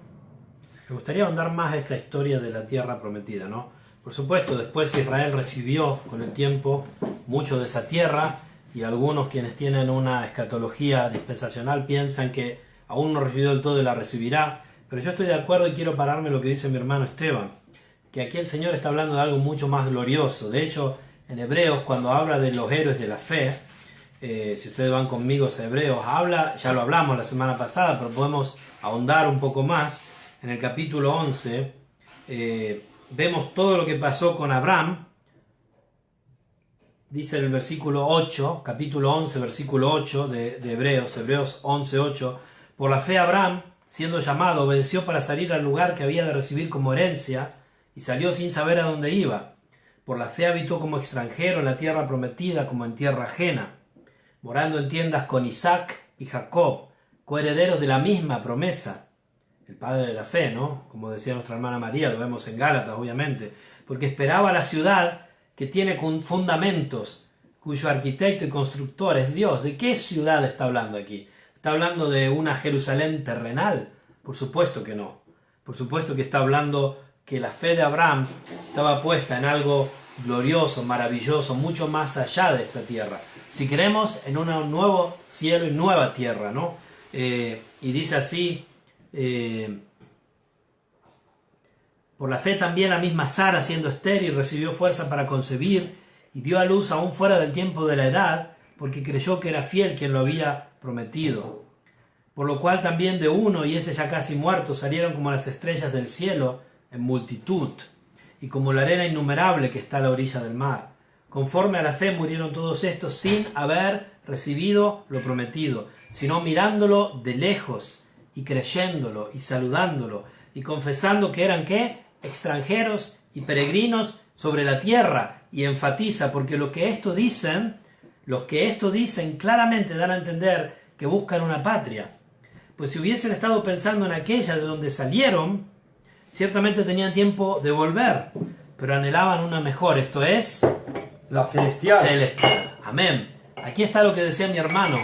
Me gustaría ahondar más esta historia de la tierra prometida, ¿no? Por supuesto, después Israel recibió con el tiempo mucho de esa tierra, y algunos quienes tienen una escatología dispensacional piensan que aún no recibió del todo y la recibirá, pero yo estoy de acuerdo y quiero pararme en lo que dice mi hermano Esteban, que aquí el Señor está hablando de algo mucho más glorioso. De hecho, en Hebreos, cuando habla de los héroes de la fe, si ustedes van conmigo a Hebreos, ya lo hablamos la semana pasada, pero podemos ahondar un poco más. En el capítulo 11 vemos todo lo que pasó con Abraham. Dice en el versículo 8, capítulo 11, versículo 8 de Hebreos 11, 8, por la fe Abraham, siendo llamado, obedeció para salir al lugar que había de recibir como herencia, y salió sin saber a dónde iba. Por la fe habitó como extranjero en la tierra prometida, como en tierra ajena, morando en tiendas con Isaac y Jacob, coherederos de la misma promesa. El padre de la fe, ¿no? Como decía nuestra hermana María, lo vemos en Gálatas, obviamente, porque esperaba la ciudad que tiene fundamentos, cuyo arquitecto y constructor es Dios. ¿De qué ciudad está hablando aquí? ¿Está hablando de una Jerusalén terrenal? Por supuesto que no. Por supuesto que está hablando que la fe de Abraham estaba puesta en algo glorioso, maravilloso, mucho más allá de esta tierra. Si queremos, en un nuevo cielo y nueva tierra, ¿no? Y dice así, por la fe también la misma Sara, siendo estéril, recibió fuerza para concebir y dio a luz aún fuera del tiempo de la edad, porque creyó que era fiel quien lo había prometido. Por lo cual también de uno, y ese ya casi muerto, salieron como las estrellas del cielo en multitud, y como la arena innumerable que está a la orilla del mar. Conforme a la fe murieron todos estos sin haber recibido lo prometido, sino mirándolo de lejos y creyéndolo y saludándolo y confesando que eran ¿qué? Extranjeros y peregrinos sobre la tierra. Y enfatiza, porque los que esto dicen claramente dan a entender que buscan una patria. Pues si hubiesen estado pensando en aquella de donde salieron, ciertamente tenían tiempo de volver, pero anhelaban una mejor, esto es la celestial. Celestial. Amén. Aquí está lo que decía mi hermano.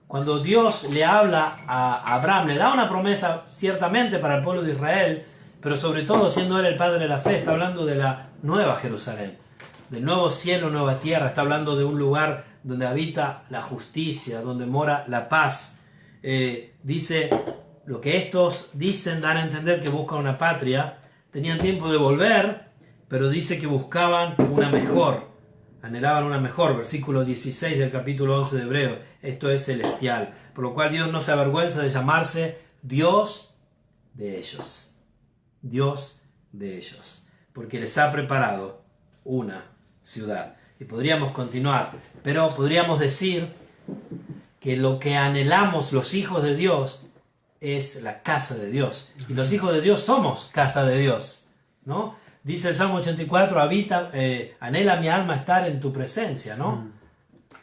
Cuando Dios le habla a Abraham, le da una promesa ciertamente para el pueblo de Israel, pero sobre todo, siendo él el padre de la fe, está hablando de la nueva Jerusalén, del nuevo cielo, nueva tierra. Está hablando de un lugar donde habita la justicia, donde mora la paz. Dice, lo que estos dicen dan a entender que buscan una patria. Tenían tiempo de volver, pero dice que buscaban una mejor. Anhelaban una mejor, versículo 16 del capítulo 11 de Hebreos, esto es celestial, por lo cual Dios no se avergüenza de llamarse Dios de ellos, Dios de ellos, porque les ha preparado una ciudad. Y podríamos continuar, pero podríamos decir que lo que anhelamos los hijos de Dios es la casa de Dios. Y los hijos de Dios somos casa de Dios, ¿no? Dice el Salmo 84, anhela mi alma estar en tu presencia, ¿no?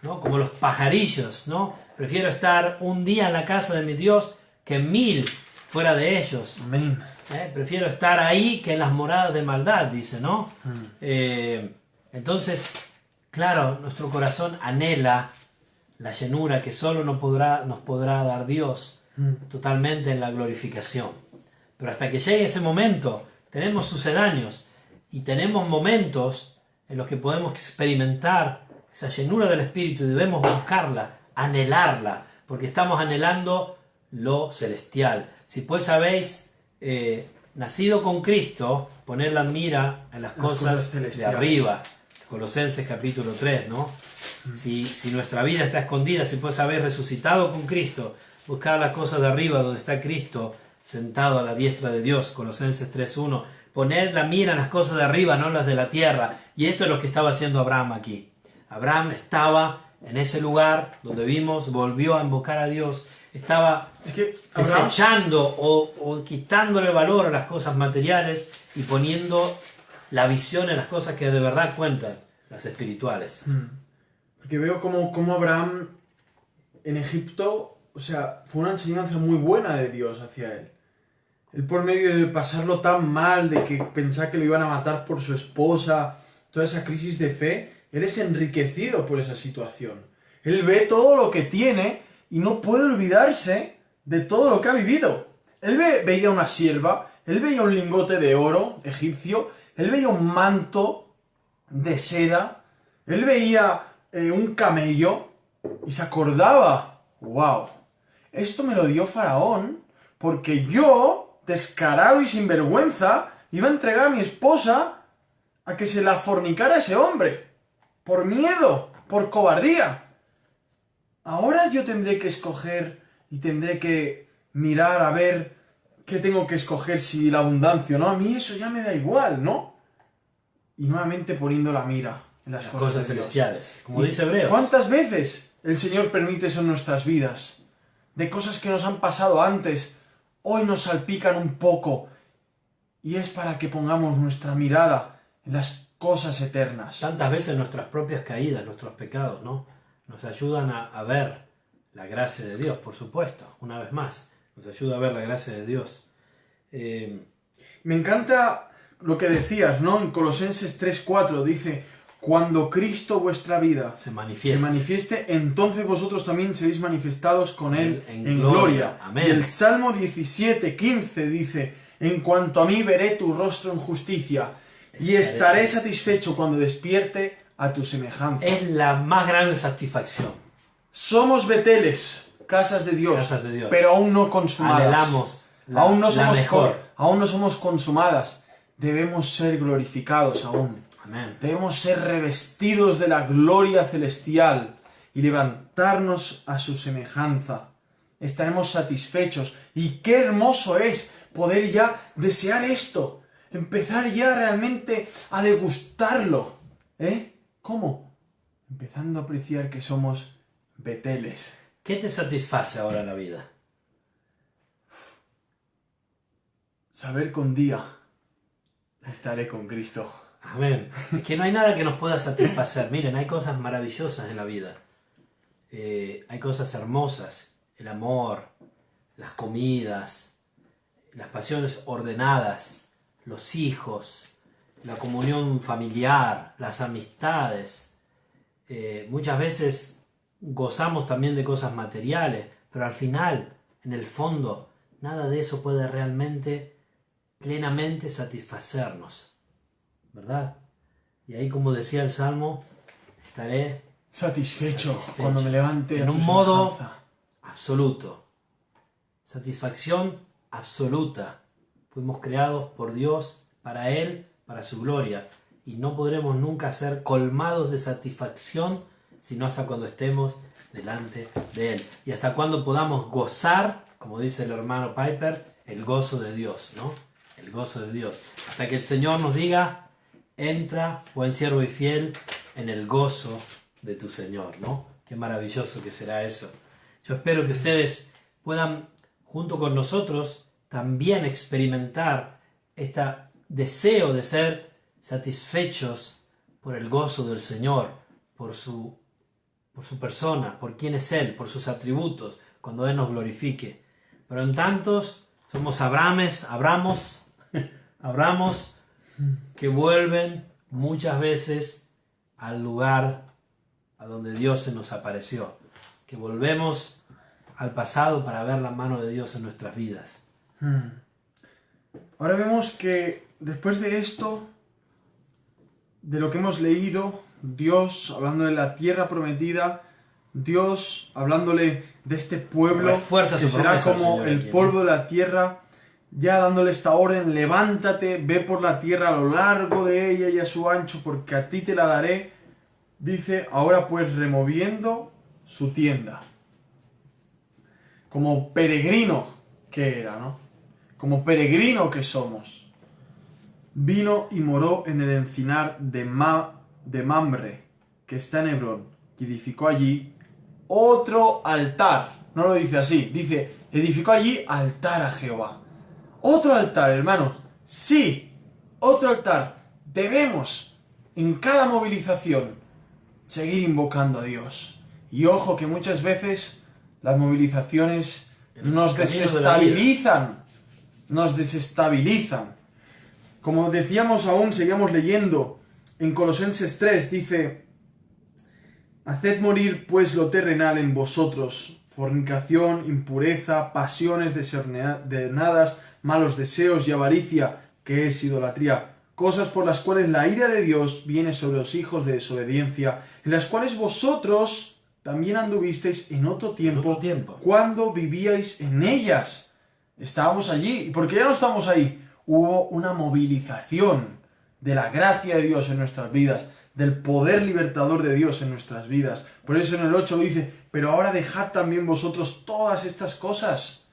¿No? Como los pajarillos, ¿no? Prefiero estar un día en la casa de mi Dios que 1000 fuera de ellos. Amén. Prefiero estar ahí que en las moradas de maldad, dice, ¿no? Entonces, claro, nuestro corazón anhela la llenura que solo nos podrá dar Dios totalmente en la glorificación. Pero hasta que llegue ese momento, tenemos sucedáneos y tenemos momentos en los que podemos experimentar esa llenura del Espíritu y debemos buscarla, anhelarla, porque estamos anhelando lo celestial. Si pues habéis nacido con Cristo, poner la mira en las cosas de arriba. Colosenses capítulo 3, ¿no? Si nuestra vida está escondida, si pues habéis resucitado con Cristo, buscar las cosas de arriba donde está Cristo sentado a la diestra de Dios. Colosenses 3.1. Poner la mira en las cosas de arriba, no en las de la tierra. Y esto es lo que estaba haciendo Abraham aquí. Abraham estaba en ese lugar donde vimos, volvió a invocar a Dios, estaba desechando o quitándole valor a las cosas materiales y poniendo la visión en las cosas que de verdad cuentan, las espirituales. Porque veo como Abraham en Egipto, o sea, fue una enseñanza muy buena de Dios hacia él. Él por medio de pasarlo tan mal, de que pensaba que lo iban a matar por su esposa, toda esa crisis de fe, él es enriquecido por esa situación. Él ve todo lo que tiene y no puede olvidarse de todo lo que ha vivido. Él veía una sierva, él veía un lingote de oro egipcio, él veía un manto de seda, él veía un camello y se acordaba, wow, esto me lo dio Faraón porque yo, descarado y sin vergüenza, iba a entregar a mi esposa a que se la fornicara ese hombre, por miedo, por cobardía. Ahora yo tendré que escoger y tendré que mirar a ver qué tengo que escoger, si la abundancia o no. A mí eso ya me da igual, ¿no? Y nuevamente poniendo la mira en las cosas celestiales, como dice Hebreos. ¿Cuántas veces el Señor permite eso en nuestras vidas? De cosas que nos han pasado antes, hoy nos salpican un poco. Y es para que pongamos nuestra mirada en las cosas eternas. Tantas veces nuestras propias caídas, nuestros pecados, ¿no? Nos ayudan a ver la gracia de Dios, por supuesto, una vez más. Nos ayuda a ver la gracia de Dios. Me encanta lo que decías, ¿no? En Colosenses 3.4 dice: cuando Cristo vuestra vida se manifieste, entonces vosotros también seréis manifestados con Él en gloria. Amén. Y el Salmo 17.15 dice: en cuanto a mí veré tu rostro en justicia y estaré satisfecho cuando despierte a tu semejanza. Es la más grande satisfacción. Somos Beteles, casas de Dios, pero aún no consumadas. Anhelamos aún no somos consumadas. Debemos ser glorificados aún. Amén. Debemos ser revestidos de la gloria celestial y levantarnos a su semejanza. Estaremos satisfechos. Y qué hermoso es poder ya desear esto. Empezar ya realmente a degustarlo. ¿Cómo? Empezando a apreciar que somos Beteles. ¿Qué te satisface ahora en la vida? Saber que un día estaré con Cristo. Amén. Es que no hay nada que nos pueda satisfacer. Miren, hay cosas maravillosas en la vida. Hay cosas hermosas. El amor, las comidas, las pasiones ordenadas, los hijos, la comunión familiar, las amistades. Muchas veces gozamos también de cosas materiales, pero al final, en el fondo, nada de eso puede realmente, plenamente satisfacernos. ¿Verdad? Y ahí, como decía el Salmo, estaré satisfecho cuando me levante en un modo absoluto. Satisfacción absoluta. Fuimos creados por Dios, para Él, para su gloria. Y no podremos nunca ser colmados de satisfacción, sino hasta cuando estemos delante de Él. Y hasta cuando podamos gozar, como dice el hermano Piper, el gozo de Dios, ¿no? El gozo de Dios. Hasta que el Señor nos diga: entra, buen siervo y fiel, en el gozo de tu Señor, ¿no? Qué maravilloso que será eso. Yo espero que ustedes puedan, junto con nosotros, también experimentar este deseo de ser satisfechos por el gozo del Señor, por su persona, por quién es Él, por sus atributos, cuando Él nos glorifique. Pero en tantos somos Abramos que vuelven muchas veces al lugar a donde Dios se nos apareció, que volvemos al pasado para ver la mano de Dios en nuestras vidas. Ahora vemos que después de esto, de lo que hemos leído, Dios hablando de la tierra prometida, Dios hablándole de este pueblo Refuerza que su será promesa, como Señor, el aquí, ¿no? polvo de la tierra, ya dándole esta orden: levántate, ve por la tierra a lo largo de ella y a su ancho, porque a ti te la daré. Dice, ahora pues removiendo su tienda. Como peregrino que era, ¿no? Como peregrino que somos. Vino y moró en el encinar de Mamre, que está en Hebrón, y edificó allí otro altar. No lo dice así, dice, edificó allí altar a Jehová. Otro altar, hermanos. Sí, otro altar. Debemos, en cada movilización, seguir invocando a Dios. Y ojo que muchas veces las movilizaciones nos desestabilizan. Nos desestabilizan. Como decíamos aún, seguíamos leyendo en Colosenses 3, dice: haced morir pues lo terrenal en vosotros, fornicación, impureza, pasiones desordenadas, malos deseos y avaricia, que es idolatría, cosas por las cuales la ira de Dios viene sobre los hijos de desobediencia, en las cuales vosotros también anduvisteis en otro tiempo, cuando vivíais en ellas. Estábamos allí. ¿Y por qué ya no estamos ahí? Hubo una movilización de la gracia de Dios en nuestras vidas, del poder libertador de Dios en nuestras vidas. Por eso en el 8 dice: pero ahora dejad también vosotros todas estas cosas.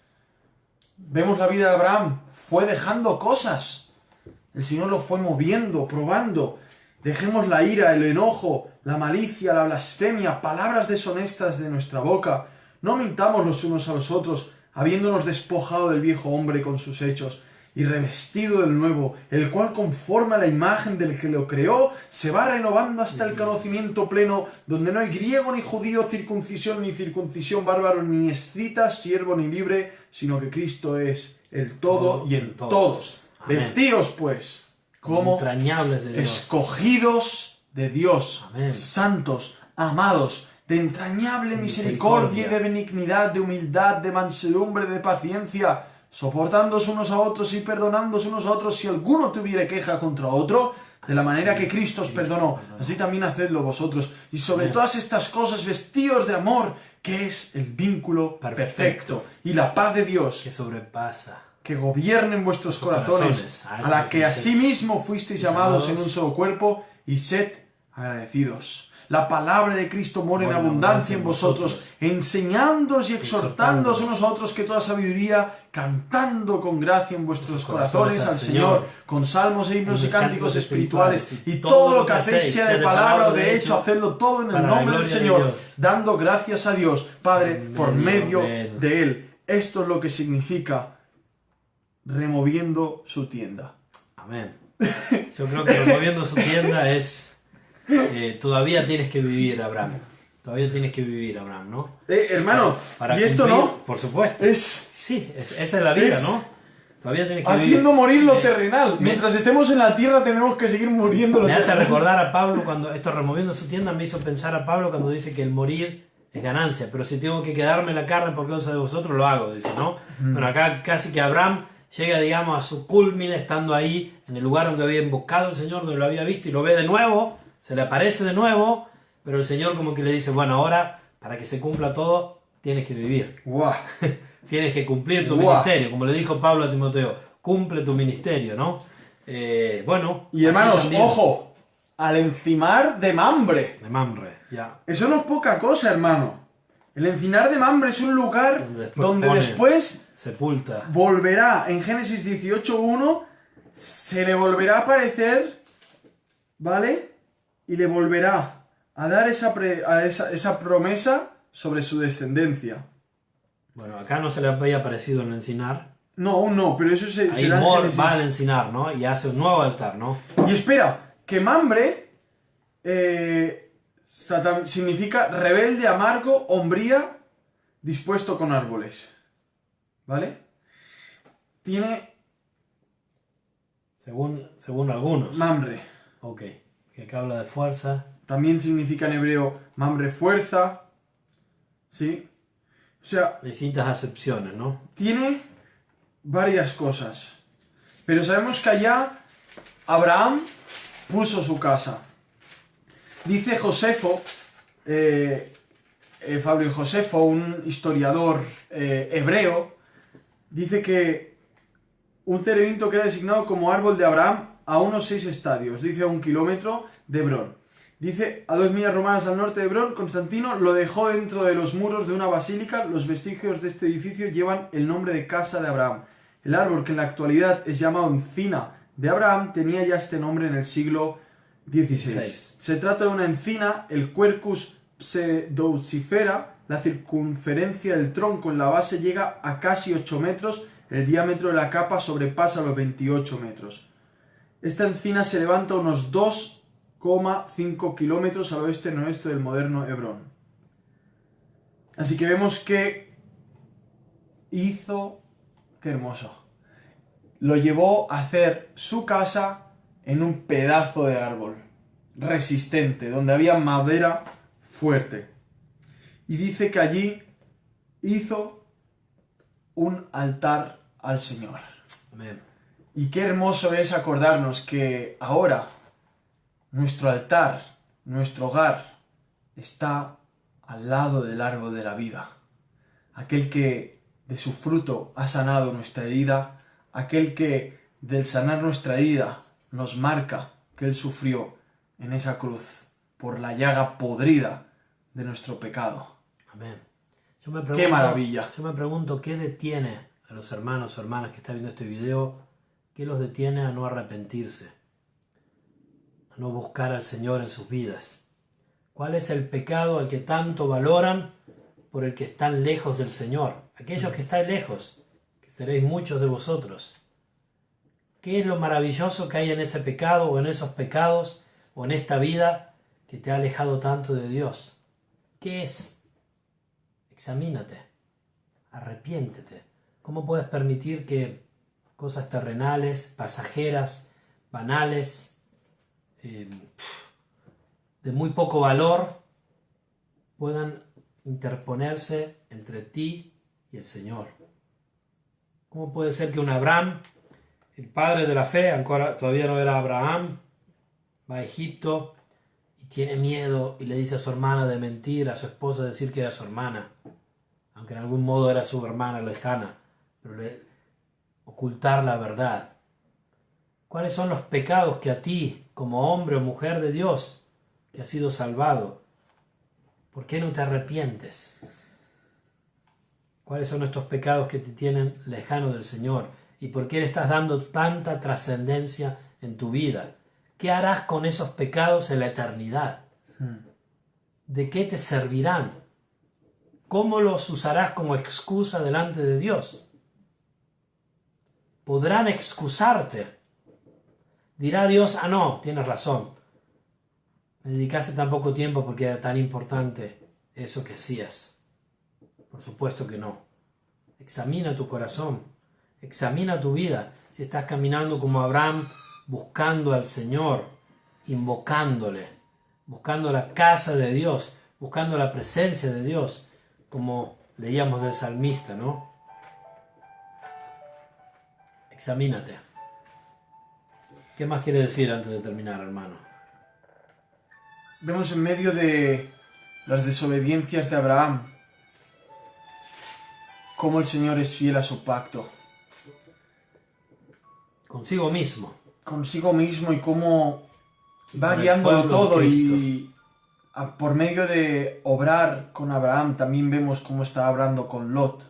Vemos la vida de Abraham, fue dejando cosas. El Señor lo fue moviendo, probando. Dejemos la ira, el enojo, la malicia, la blasfemia, palabras deshonestas de nuestra boca. No mintamos los unos a los otros, habiéndonos despojado del viejo hombre con sus hechos, y revestido del nuevo, el cual conforme a la imagen del que lo creó, se va renovando hasta el conocimiento pleno, donde no hay griego ni judío, circuncisión ni circuncisión, bárbaro ni escita, siervo ni libre, sino que Cristo es el todo y en todos. Vestíos pues como entrañables de Dios, escogidos de Dios, Amén. Santos, amados, de entrañable misericordia y de benignidad, de humildad, de mansedumbre, de paciencia, soportándoos unos a otros y perdonándoos unos a otros si alguno tuviere queja contra otro, de la manera que Cristo os perdonó, así también hacedlo vosotros. Y sobre todas estas cosas vestíos de amor, que es el vínculo perfecto, y la paz de Dios, que sobrepasa, que gobierne en vuestros corazones, a la que asimismo fuisteis llamados en un solo cuerpo, y sed agradecidos. La palabra de Cristo mora en abundancia en vosotros, enseñándoos y exhortándoos unos a otros que toda sabiduría, cantando con gracia en vuestros corazones al Señor, con salmos e himnos y cánticos espirituales, y todo lo que hacéis, sea de palabra o de hecho, hacedlo todo en el nombre del Señor, dando gracias a Dios, Padre, por medio de Él. Esto es lo que significa removiendo su tienda. Amén. Yo creo que removiendo su tienda es... todavía tienes que vivir, Abraham. Todavía tienes que vivir, Abraham, ¿no? Hermano, para y esto cumplir, no. por supuesto. Sí, esa es la vida, ¿no? Todavía tienes que haciendo vivir. morir lo terrenal. Mientras estemos en la tierra tenemos que seguir muriendo lo Me hace terrenal. recordar a Pablo cuando esto removiendo su tienda me hizo pensar a Pablo cuando dice que el morir es ganancia, pero si tengo que quedarme en la carne por causa de vosotros lo hago, dice, ¿no? Bueno, acá casi que Abraham llega, digamos, a su culmine estando ahí en el lugar donde había emboscado el Señor, donde lo había visto y lo ve de nuevo. Se le aparece de nuevo, pero el Señor como que le dice, bueno, ahora para que se cumpla todo, tienes que vivir. Guau. Tienes que cumplir tu Guau. ministerio, como le dijo Pablo a Timoteo, cumple tu ministerio, ¿no? Bueno. Y hermanos, también, ojo, al encimar de Mamre. de Mamre, ya. Eso no es poca cosa, hermano. El encinar de Mamre es un lugar donde después sepulta. volverá, en Génesis 18:1, se le volverá a aparecer, ¿vale? Y le volverá a dar esa promesa sobre su descendencia. Bueno, acá no se le había aparecido en encinar. No, aún no, pero eso Ahí será en Mor Génesis. va al encinar, ¿no? Y hace un nuevo altar, ¿no? Y espera, que Mamre significa rebelde, amargo, hombría, dispuesto con árboles. ¿Vale? Tiene Según algunos. Mamre. Ok. Que acá habla de fuerza. También significa en hebreo Mamre fuerza. ¿Sí? O sea, Distintas acepciones, ¿no? tiene varias cosas. Pero sabemos que allá Abraham puso su casa. Dice Josefo, Fabio Josefo, un historiador hebreo, dice que un terebinto que era designado como árbol de Abraham a unos 6 estadios, dice a 1 kilómetro de Hebrón. Dice, a 2 millas romanas al norte de Hebrón, Constantino lo dejó dentro de los muros de una basílica. Los vestigios de este edificio llevan el nombre de Casa de Abraham. El árbol, que en la actualidad es llamado encina de Abraham, tenía ya este nombre en el siglo XVI. Se trata de una encina, el Quercus pseudocifera. La circunferencia del tronco en la base llega a casi 8 metros, el diámetro de la capa sobrepasa los 28 metros. Esta encina se levanta unos 2,5 kilómetros al oeste-noroeste del moderno Hebrón. Así que vemos que hizo... ¡Qué hermoso! Lo llevó a hacer su casa en un pedazo de árbol resistente, donde había madera fuerte. Y dice que allí hizo un altar al Señor. Amén. Y qué hermoso es acordarnos que ahora nuestro altar, nuestro hogar, está al lado del árbol de la vida. Aquel que de su fruto ha sanado nuestra herida, aquel que del sanar nuestra herida nos marca que Él sufrió en esa cruz por la llaga podrida de nuestro pecado. Amén. ¡Qué maravilla! Yo me pregunto qué detiene a los hermanos o hermanas que están viendo este video, qué los detiene a no arrepentirse, a no buscar al Señor en sus vidas. ¿Cuál es el pecado al que tanto valoran por el que están lejos del Señor? Aquellos que estáis lejos, que seréis muchos de vosotros. ¿Qué es lo maravilloso que hay en ese pecado o en esos pecados o en esta vida que te ha alejado tanto de Dios? ¿Qué es? Examínate, arrepiéntete. ¿Cómo puedes permitir que cosas terrenales, pasajeras, banales, de muy poco valor, puedan interponerse entre ti y el Señor? ¿Cómo puede ser que un Abraham, el padre de la fe, todavía no era Abraham, va a Egipto y tiene miedo y le dice a su hermana de mentir, a su esposa decir que era su hermana, aunque en algún modo era su hermana lejana, pero ocultar la verdad? ¿Cuáles son los pecados que a ti, como hombre o mujer de Dios, que has sido salvado, por qué no te arrepientes? ¿Cuáles son estos pecados que te tienen lejano del Señor? ¿Y por qué le estás dando tanta trascendencia en tu vida? ¿Qué harás con esos pecados en la eternidad? ¿De qué te servirán? ¿Cómo los usarás como excusa delante de Dios? ¿Podrán excusarte? Dirá Dios, no, tienes razón. Me dedicaste tan poco tiempo porque era tan importante eso que hacías. Por supuesto que no. Examina tu corazón, examina tu vida. Si estás caminando como Abraham, buscando al Señor, invocándole, buscando la casa de Dios, buscando la presencia de Dios, como leíamos del salmista, ¿no? Examínate. ¿Qué más quiere decir antes de terminar, hermano? Vemos en medio de las desobediencias de Abraham cómo el Señor es fiel a su pacto. Consigo mismo. Consigo mismo y cómo va Con guiándolo el pueblo todo de y por medio de obrar con Abraham también vemos cómo está obrando con Lot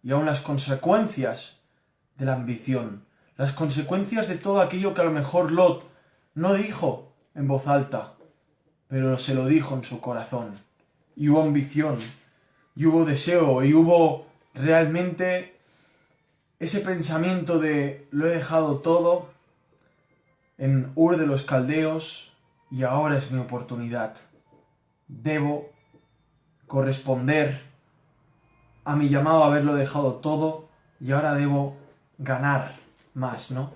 y aún las consecuencias de la ambición, las consecuencias de todo aquello que a lo mejor Lot no dijo en voz alta, pero se lo dijo en su corazón. Y hubo ambición, y hubo deseo, y hubo realmente ese pensamiento de lo he dejado todo en Ur de los Caldeos y ahora es mi oportunidad. Debo corresponder a mi llamado a haberlo dejado todo y ahora debo ganar más, ¿no?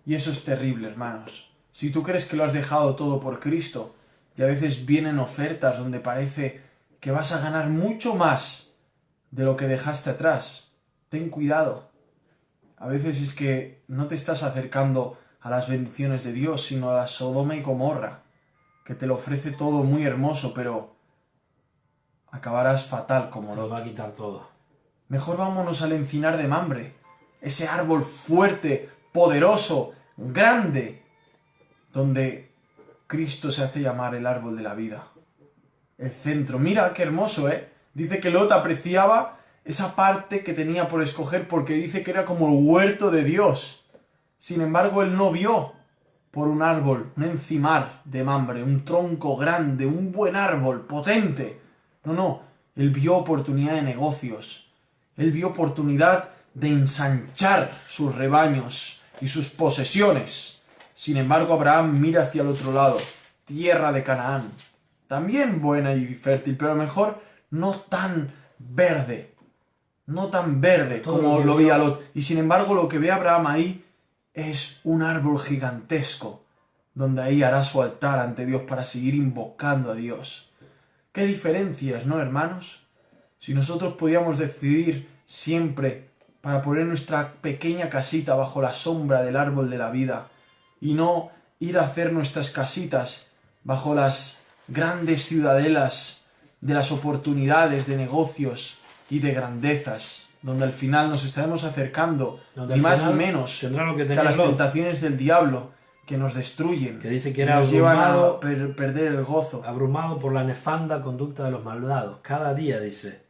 Y eso es terrible, hermanos. Si tú crees que lo has dejado todo por Cristo y a veces vienen ofertas donde parece que vas a ganar mucho más de lo que dejaste atrás, ten cuidado. A veces es que no te estás acercando a las bendiciones de Dios, sino a la Sodoma y Gomorra, que te lo ofrece todo muy hermoso, pero acabarás fatal como Lo Lot. va a quitar todo. Mejor vámonos al encinar de Mamre, ese árbol fuerte, poderoso, grande, donde Cristo se hace llamar el árbol de la vida. El centro, mira qué hermoso, ¿eh? Dice que Lot apreciaba esa parte que tenía por escoger porque dice que era como el huerto de Dios. Sin embargo, él no vio por un árbol, un encimar de Mamre, un tronco grande, un buen árbol, potente. No, él vio oportunidad de negocios. Él vio oportunidad de ensanchar sus rebaños y sus posesiones. Sin embargo, Abraham mira hacia el otro lado, tierra de Canaán. También buena y fértil, pero a lo mejor no tan verde. No tan verde Todo como lo que lo vio. veía Lot. Y sin embargo, lo que ve Abraham ahí es un árbol gigantesco, donde ahí hará su altar ante Dios para seguir invocando a Dios. ¿Qué diferencias, no, hermanos? Si nosotros podíamos decidir siempre para poner nuestra pequeña casita bajo la sombra del árbol de la vida y no ir a hacer nuestras casitas bajo las grandes ciudadelas de las oportunidades de negocios y de grandezas, donde al final nos estaremos acercando, Donde ni al más ni final menos, tendrá lo que que tenía a las Lot, tentaciones del diablo que nos destruyen, que dice que era nos llevan a abrumado, perder el gozo. abrumado por la nefanda conducta de los malvados. Cada día, dice,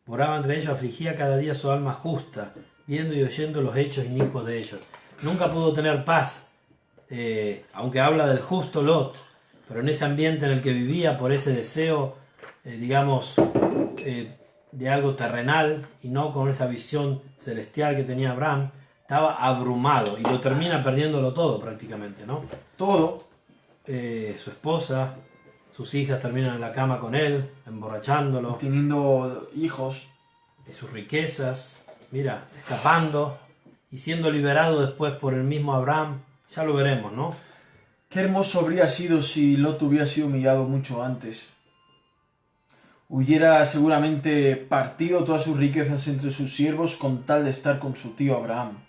moraba entre ellos, afligía cada día su alma justa, viendo y oyendo los hechos inicuos de ellos. Nunca pudo tener paz, aunque habla del justo Lot, pero en ese ambiente en el que vivía, por ese deseo, digamos, de algo terrenal y no con esa visión celestial que tenía Abraham, estaba abrumado y lo termina perdiéndolo todo prácticamente, ¿no? Todo, Su esposa, sus hijas terminan en la cama con él, emborrachándolo, teniendo hijos, y sus riquezas, mira, escapando y siendo liberado después por el mismo Abraham, ya lo veremos, ¿no? qué hermoso habría sido si Lot hubiera sido humillado mucho antes. Hubiera seguramente partido todas sus riquezas entre sus siervos con tal de estar con su tío Abraham.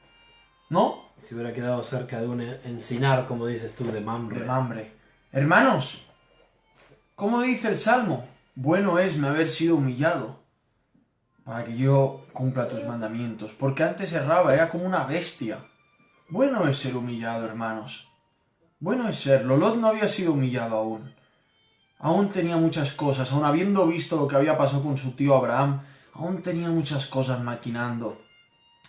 ¿No? Si hubiera quedado cerca de un encinar, como dices tú, de Mamre. De Mamre. Hermanos, ¿cómo dice el Salmo? Bueno es me haber sido humillado para que yo cumpla tus mandamientos. Porque antes erraba, era como una bestia. Bueno es ser humillado, hermanos. Bueno es serlo. Lot no había sido humillado aún. Aún tenía muchas cosas, aún habiendo visto lo que había pasado con su tío Abraham, aún tenía muchas cosas maquinando.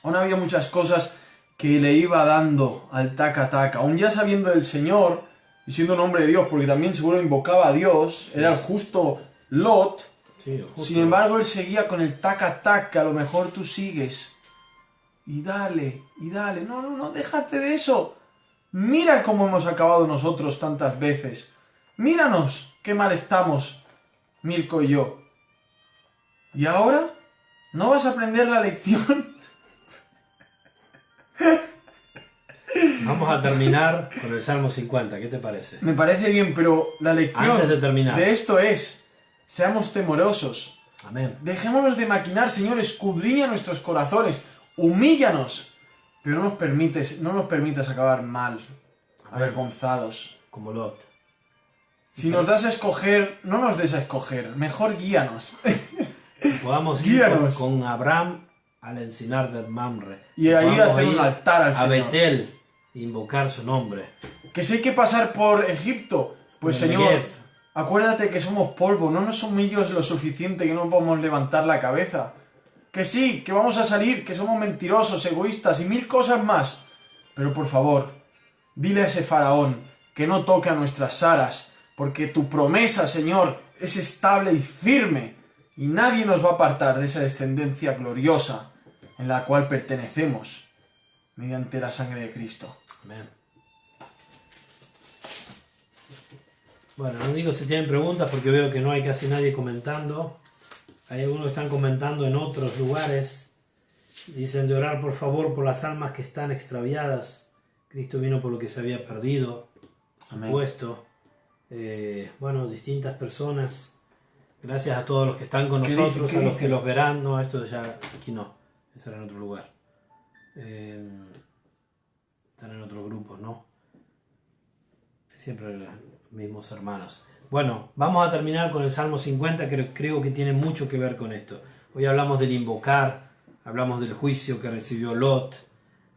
Aún había muchas cosas que le iba dando al taca-taca. Aún ya sabiendo del Señor, y siendo un hombre de Dios, porque también seguro invocaba a Dios, era el justo Lot. Sí, justo. Sin embargo, él seguía con el taca-taca, a lo mejor tú sigues. Y dale, no, déjate de eso. Mira cómo hemos acabado nosotros tantas veces. Míranos, qué mal estamos, Mirko y yo. ¿Y ahora? ¿No vas a aprender la lección? Vamos a terminar con el Salmo 50, ¿qué te parece? Me parece bien, pero la lección Antes de terminar. de esto es, seamos temorosos. Amén. Dejémonos de maquinar, Señor, escudriña nuestros corazones, humíllanos, pero no nos permitas acabar mal, avergonzados. Como Lot. Si nos das a escoger, no nos des a escoger, mejor guíanos. Podamos ir Guíanos. con Abraham al encinar de Mamre. Y ahí Podamos hacer un ir altar al a Señor. Betel, invocar su nombre. Que si hay que pasar por Egipto, pues Por el Señor, Negev. acuérdate que somos polvo, no nos humilles lo suficiente que no podemos levantar la cabeza. Que sí, que vamos a salir, que somos mentirosos, egoístas y mil cosas más. Pero por favor, dile a ese faraón que no toque a nuestras Saras, porque tu promesa, Señor, es estable y firme, y nadie nos va a apartar de esa descendencia gloriosa en la cual pertenecemos mediante la sangre de Cristo. Amén. Bueno, no digo si tienen preguntas porque veo que no hay casi nadie comentando. Hay algunos que están comentando en otros lugares. Dicen de orar por favor por las almas que están extraviadas. Cristo vino por lo que se había perdido. Amén. Supuesto. Bueno, distintas personas. Gracias a todos los que están con nosotros, a los que los verán. No, esto ya aquí no. Eso era en otro lugar. Están en otros grupos, ¿no? Siempre los mismos hermanos. Bueno, vamos a terminar con el Salmo 50, que creo que tiene mucho que ver con esto. Hoy hablamos del invocar, hablamos del juicio que recibió Lot,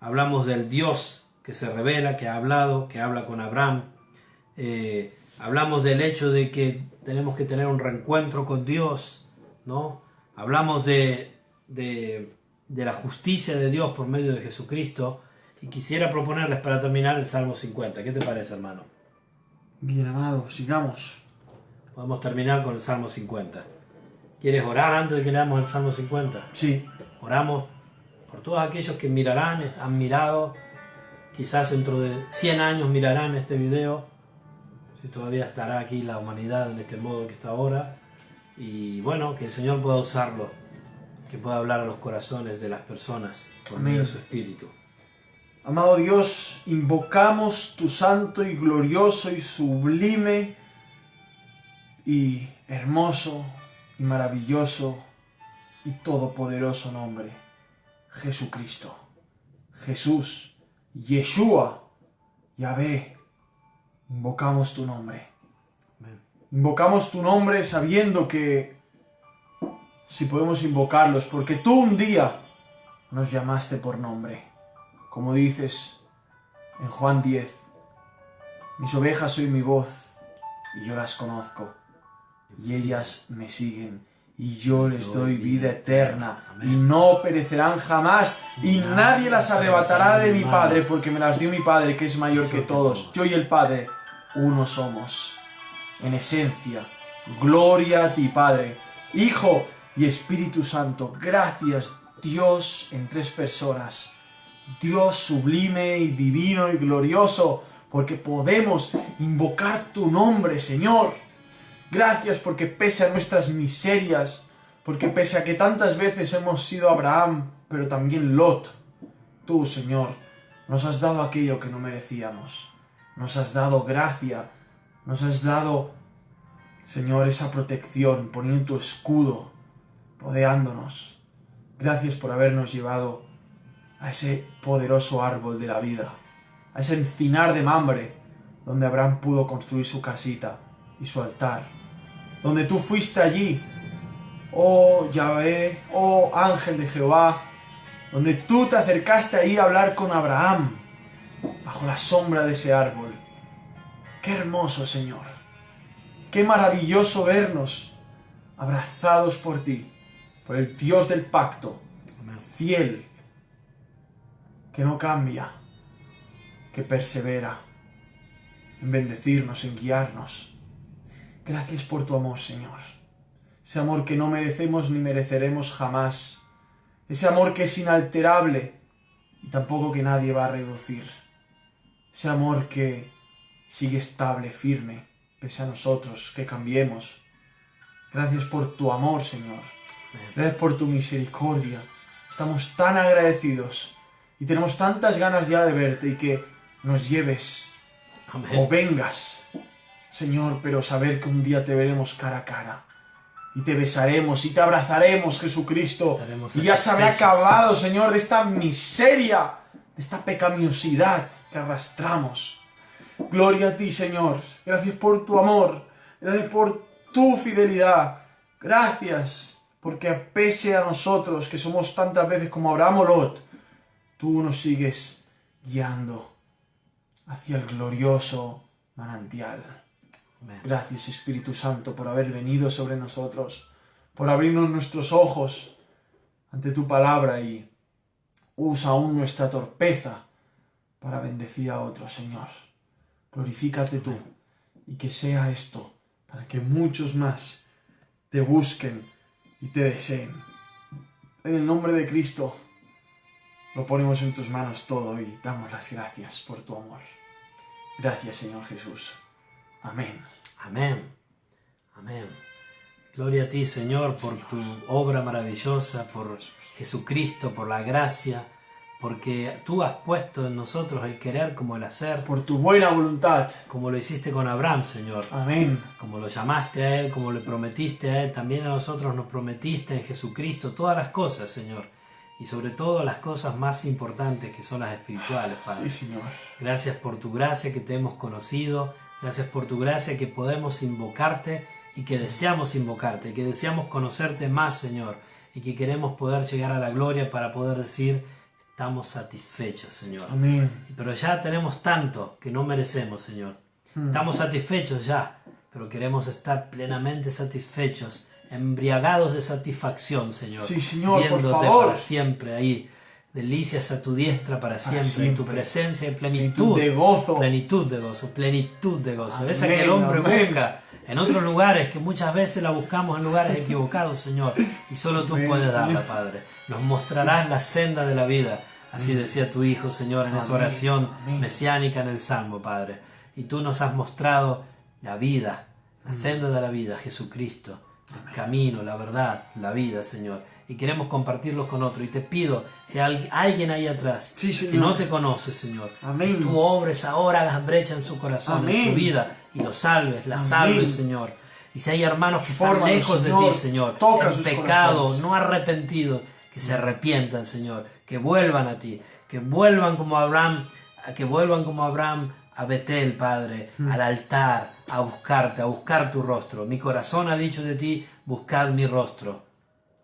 hablamos del Dios que se revela, que ha hablado, que habla con Abraham. Hablamos del hecho de que tenemos que tener un reencuentro con Dios, ¿no? Hablamos de la justicia de Dios por medio de Jesucristo. Y quisiera proponerles para terminar el Salmo 50. ¿Qué te parece, hermano? Bien, amado, sigamos. Podemos terminar con el Salmo 50. ¿Quieres orar antes de que leamos el Salmo 50? Sí. Oramos por todos aquellos que mirarán, han mirado, quizás dentro de 100 años mirarán este video, si todavía estará aquí la humanidad en este modo que está ahora. Y bueno, que el Señor pueda usarlo, que pueda hablar a los corazones de las personas por medio de su Espíritu. Amado Dios, invocamos tu santo y glorioso y sublime y hermoso y maravilloso y todopoderoso nombre, Jesucristo, Jesús, Yeshua, Yahvé. Invocamos tu nombre. Amén. Invocamos tu nombre sabiendo que si podemos invocarlos, porque tú un día nos llamaste por nombre. Como dices en Juan 10, mis ovejas oyen mi voz y yo las conozco y ellas me siguen y yo les doy vida eterna y no perecerán jamás y nadie las arrebatará de mi Padre porque me las dio mi Padre que es mayor que todos. Yo y el Padre uno somos. En esencia, gloria a ti, Padre, Hijo y Espíritu Santo. Gracias, Dios en tres personas. Dios sublime y divino y glorioso, porque podemos invocar tu nombre, Señor. Gracias porque pese a nuestras miserias, porque pese a que tantas veces hemos sido Abraham, pero también Lot, tú, Señor, nos has dado aquello que no merecíamos. Nos has dado gracia, nos has dado, Señor, esa protección, poniendo tu escudo, rodeándonos. Gracias por habernos llevado a ese poderoso árbol de la vida, a ese encinar de Mamre, donde Abraham pudo construir su casita y su altar, donde tú fuiste allí, oh Yahvé, oh ángel de Jehová, donde tú te acercaste ahí a hablar con Abraham, bajo la sombra de ese árbol. ¡Qué hermoso, Señor! ¡Qué maravilloso vernos abrazados por ti, por el Dios del pacto, fiel, que no cambia, que persevera en bendecirnos, en guiarnos. Gracias por tu amor, Señor. Ese amor que no merecemos ni mereceremos jamás. Ese amor que es inalterable y tampoco que nadie va a reducir. Ese amor que sigue estable, firme, pese a nosotros, que cambiemos. Gracias por tu amor, Señor. Gracias por tu misericordia. Estamos tan agradecidos. Y tenemos tantas ganas ya de verte y que nos lleves. Amén. O vengas, Señor, pero saber que un día te veremos cara a cara. Y te besaremos y te abrazaremos, Jesucristo. Y ya se habrá acabado, Señor, de esta miseria, de esta pecaminosidad que arrastramos. Gloria a ti, Señor. Gracias por tu amor. Gracias por tu fidelidad. Gracias porque pese a nosotros, que somos tantas veces como Abraham o Lot, tú nos sigues guiando hacia el glorioso manantial. Amén. Gracias, Espíritu Santo, por haber venido sobre nosotros, por abrirnos nuestros ojos ante tu palabra y usa aún nuestra torpeza para bendecir a otros, Señor. Glorifícate tú y que sea esto para que muchos más te busquen y te deseen. En el nombre de Cristo, Lo ponemos en tus manos todo y damos las gracias por tu amor. Gracias, Señor Jesús. Amén. Amén. Amén. Gloria a ti, Señor, por tu obra maravillosa, por Jesucristo, por la gracia, porque tú has puesto en nosotros el querer como el hacer, Por tu buena voluntad. como lo hiciste con Abraham, Señor. Amén. Como lo llamaste a Él, como le prometiste a Él, también a nosotros nos prometiste en Jesucristo todas las cosas, Señor. Y sobre todo las cosas más importantes que son las espirituales, Padre. Sí, Señor. Gracias por tu gracia que te hemos conocido. Gracias por tu gracia que podemos invocarte y que deseamos invocarte, que deseamos conocerte más, Señor. Y que queremos poder llegar a la gloria para poder decir, estamos satisfechos, Señor. Amén. Pero ya tenemos tanto que no merecemos, Señor. Estamos satisfechos ya, pero queremos estar plenamente satisfechos, embriagados de satisfacción, Señor. Sí, Señor, por viéndote favor. para siempre ahí. Delicias a tu diestra para siempre. En tu siempre. presencia y Plenitud plenitud. de gozo. Plenitud de gozo, plenitud de gozo. Esa Amén, que el hombre amén. busca en otros lugares, que muchas veces la buscamos en lugares equivocados, Señor. Y solo tú Amén, puedes darla, Señor. Padre. Nos mostrarás la senda de la vida. Así decía tu Hijo, Señor, en esa Amén, oración amén. mesiánica en el Salmo, Padre. Y tú nos has mostrado la vida, la senda de la vida, Jesucristo, el camino, la verdad, la vida, Señor. Y queremos compartirlos con otros. Y te pido, si hay alguien ahí atrás Sí, que Señor. no te conoce, Señor, Amén. que tú obres ahora, hagas brecha en su corazón, en Amén. su vida, y lo salves, la Amén. salves, Señor. Y si hay hermanos que están Fórmalos, lejos de Señor. ti, Señor, Toca en sus pecado, corazones. no arrepentidos, que se arrepientan, Señor, que vuelvan a ti, que vuelvan como Abraham a Betel, Padre, al altar, a buscarte, a buscar tu rostro. Mi corazón ha dicho de ti, buscad mi rostro.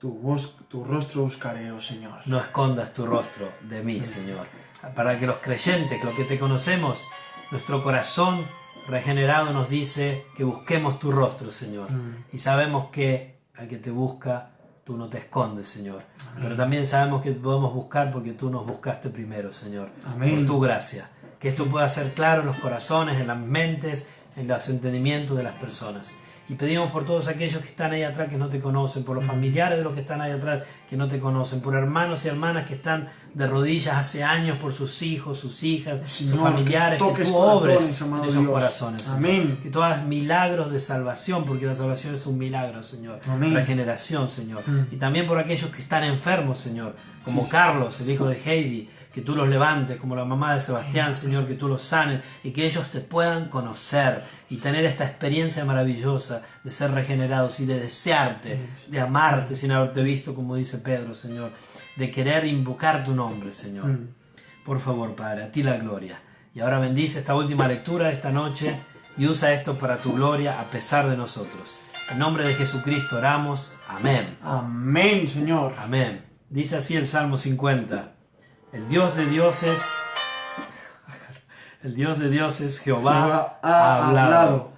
Tu rostro buscaré, oh Señor. No escondas tu rostro de mí, Señor. Para que los creyentes, los que te conocemos, nuestro corazón regenerado nos dice que busquemos tu rostro, Señor. Y sabemos que al que te busca, tú no te escondes, Señor. Pero también sabemos que te podemos buscar porque tú nos buscaste primero, Señor. Amén. Por tu gracia. Que esto pueda ser claro en los corazones, en las mentes, en los entendimientos de las personas. Y pedimos por todos aquellos que están ahí atrás que no te conocen, por los familiares de los que están ahí atrás que no te conocen, por hermanos y hermanas que están de rodillas hace años por sus hijos, sus hijas, Señor, sus familiares, que que toques tú obres corazones, amado en esos Dios. corazones, Señor. Amén. Que tú hagas milagros de salvación, porque la salvación es un milagro, Señor. Amén. Regeneración, Señor. Y también por aquellos que están enfermos, Señor, como Carlos, el hijo de Heidi, que tú los levantes, como la mamá de Sebastián, Señor, que tú los sanes y que ellos te puedan conocer y tener esta experiencia maravillosa de ser regenerados y de desearte, de amarte sin haberte visto, como dice Pedro, Señor, de querer invocar tu nombre, Señor. Por favor, Padre, a ti la gloria. Y ahora bendice esta última lectura de esta noche y usa esto para tu gloria a pesar de nosotros. En nombre de Jesucristo oramos. Amén. Amén, Señor. Amén. Dice así el Salmo 50. El Dios de dioses, Jehová, ha hablado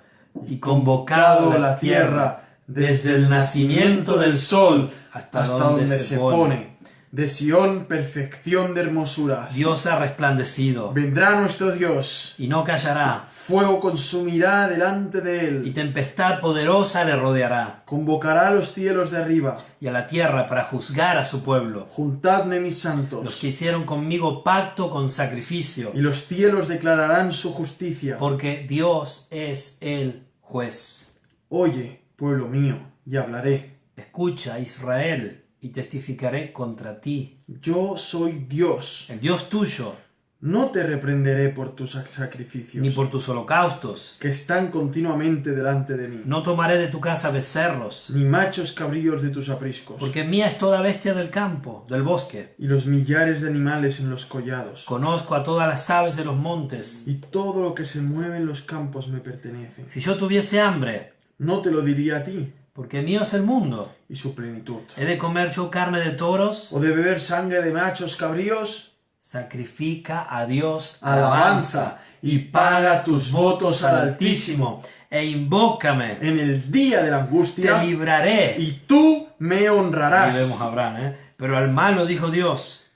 y convocado la tierra desde el nacimiento del sol hasta donde se pone. De Sión, perfección de hermosuras. Dios ha resplandecido Vendrá nuestro Dios. y no callará, Fuego consumirá delante de y él. tempestad poderosa le rodeará, Convocará a los cielos de arriba. y a la tierra para juzgar a su pueblo. Juntadme mis santos. Los que hicieron conmigo pacto con sacrificio, Y los cielos declararán su justicia. porque Dios es el juez. Oye, pueblo mío, y hablaré. Escucha, Israel, y testificaré contra ti. Yo soy Dios. El Dios tuyo, No te reprenderé por tus sacrificios, ni por tus holocaustos. que están continuamente delante de mí, No tomaré de tu casa becerros, ni machos cabríos de tus apriscos, porque mía es toda bestia del campo, del bosque. y los millares de animales en los collados, Conozco a todas las aves de los montes. y todo lo que se mueve en los campos me pertenece. Si yo tuviese hambre, No te lo diría a ti, porque mío es el mundo. y su plenitud. ¿He de comer yo carne de toros? O de beber sangre de machos cabríos. Sacrifica a Dios Alabanza, y paga tus votos al Altísimo. e invócame, En el día de la te angustia, libraré. y tú me honrarás. Ahí vemos a Abraham, Pero al malo dijo Dios,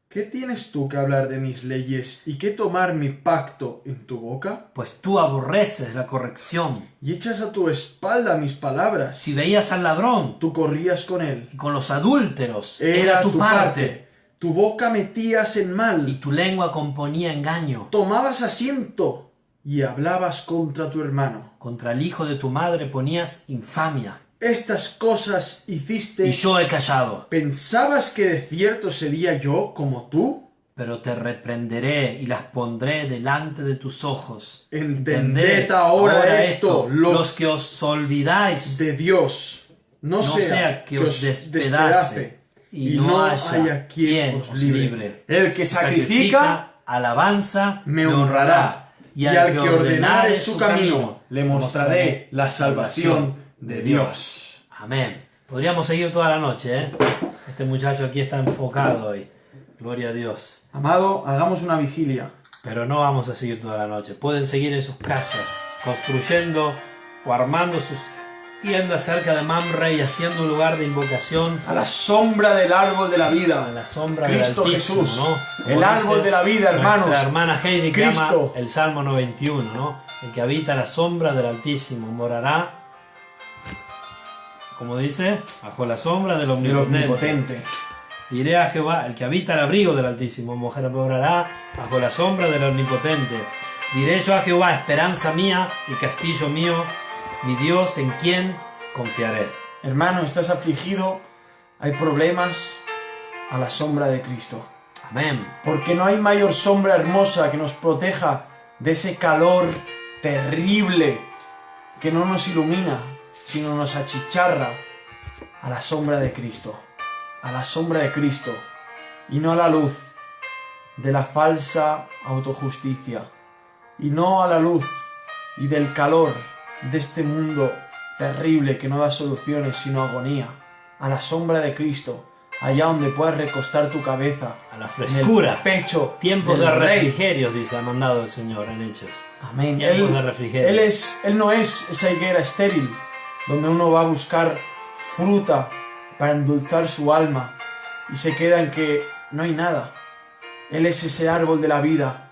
¿Qué tienes tú que hablar de mis leyes y que tomar mi pacto en tu boca? pues tú aborreces la corrección. Y echas a tu espalda mis palabras. Si veías al ladrón Tú corrías con él. y con los adúlteros, Era era tu parte. Tu boca metías en y mal. tu lengua componía engaño. Tomabas asiento y hablabas contra tu hermano. Contra el hijo de tu madre ponías infamia. Estas cosas hiciste. Y yo he callado. ¿Pensabas que de cierto sería yo como tú? Pero te reprenderé y las pondré delante de tus ojos. Entended ahora esto, los que os olvidáis, de Dios. No sea que os despedace y no haya quien os libre. El que sacrifica, alabanza me honrará. Y al que ordenare su camino, le mostraré la salvación de Dios. Amén. Podríamos seguir toda la noche, ¿eh? Este muchacho aquí está enfocado hoy. Gloria a Dios. Amado, hagamos una vigilia. Pero no vamos a seguir toda la noche. Pueden seguir en sus casas, construyendo o armando sus tiendas cerca de Mamre y haciendo un lugar de invocación A la sombra del árbol de la vida. a la sombra Cristo del Altísimo, Jesús. ¿no? Como El árbol dice de la vida, hermanos. Nuestra hermana Heidi que ama Cristo. el Salmo 91, ¿no? El que habita la sombra del Altísimo morará, como dice, bajo la sombra del El Omnipotente. omnipotente. Diré a Jehová, el que habita el abrigo del Altísimo morará bajo la sombra del Omnipotente. Diré yo a Jehová, esperanza mía y castillo mío, mi Dios en quien confiaré. Hermano, estás afligido, hay problemas, a la sombra de Cristo. Amén. Porque no hay mayor sombra hermosa que nos proteja de ese calor terrible que no nos ilumina, sino nos achicharra a la sombra de Cristo. A la sombra de Cristo y no a la luz de la falsa autojusticia y no a la luz y del calor de este mundo terrible que no da soluciones sino agonía. A la sombra de Cristo, allá donde puedas recostar tu cabeza, A la frescura. en el pecho Tiempos del de Rey. refrigerios, dice, ha mandado el Señor en Hechos. Amén. Tiempos de refrigerio. Él no es esa higuera estéril donde uno va a buscar fruta para endulzar su alma y se queda en que no hay nada. Él es ese árbol de la vida,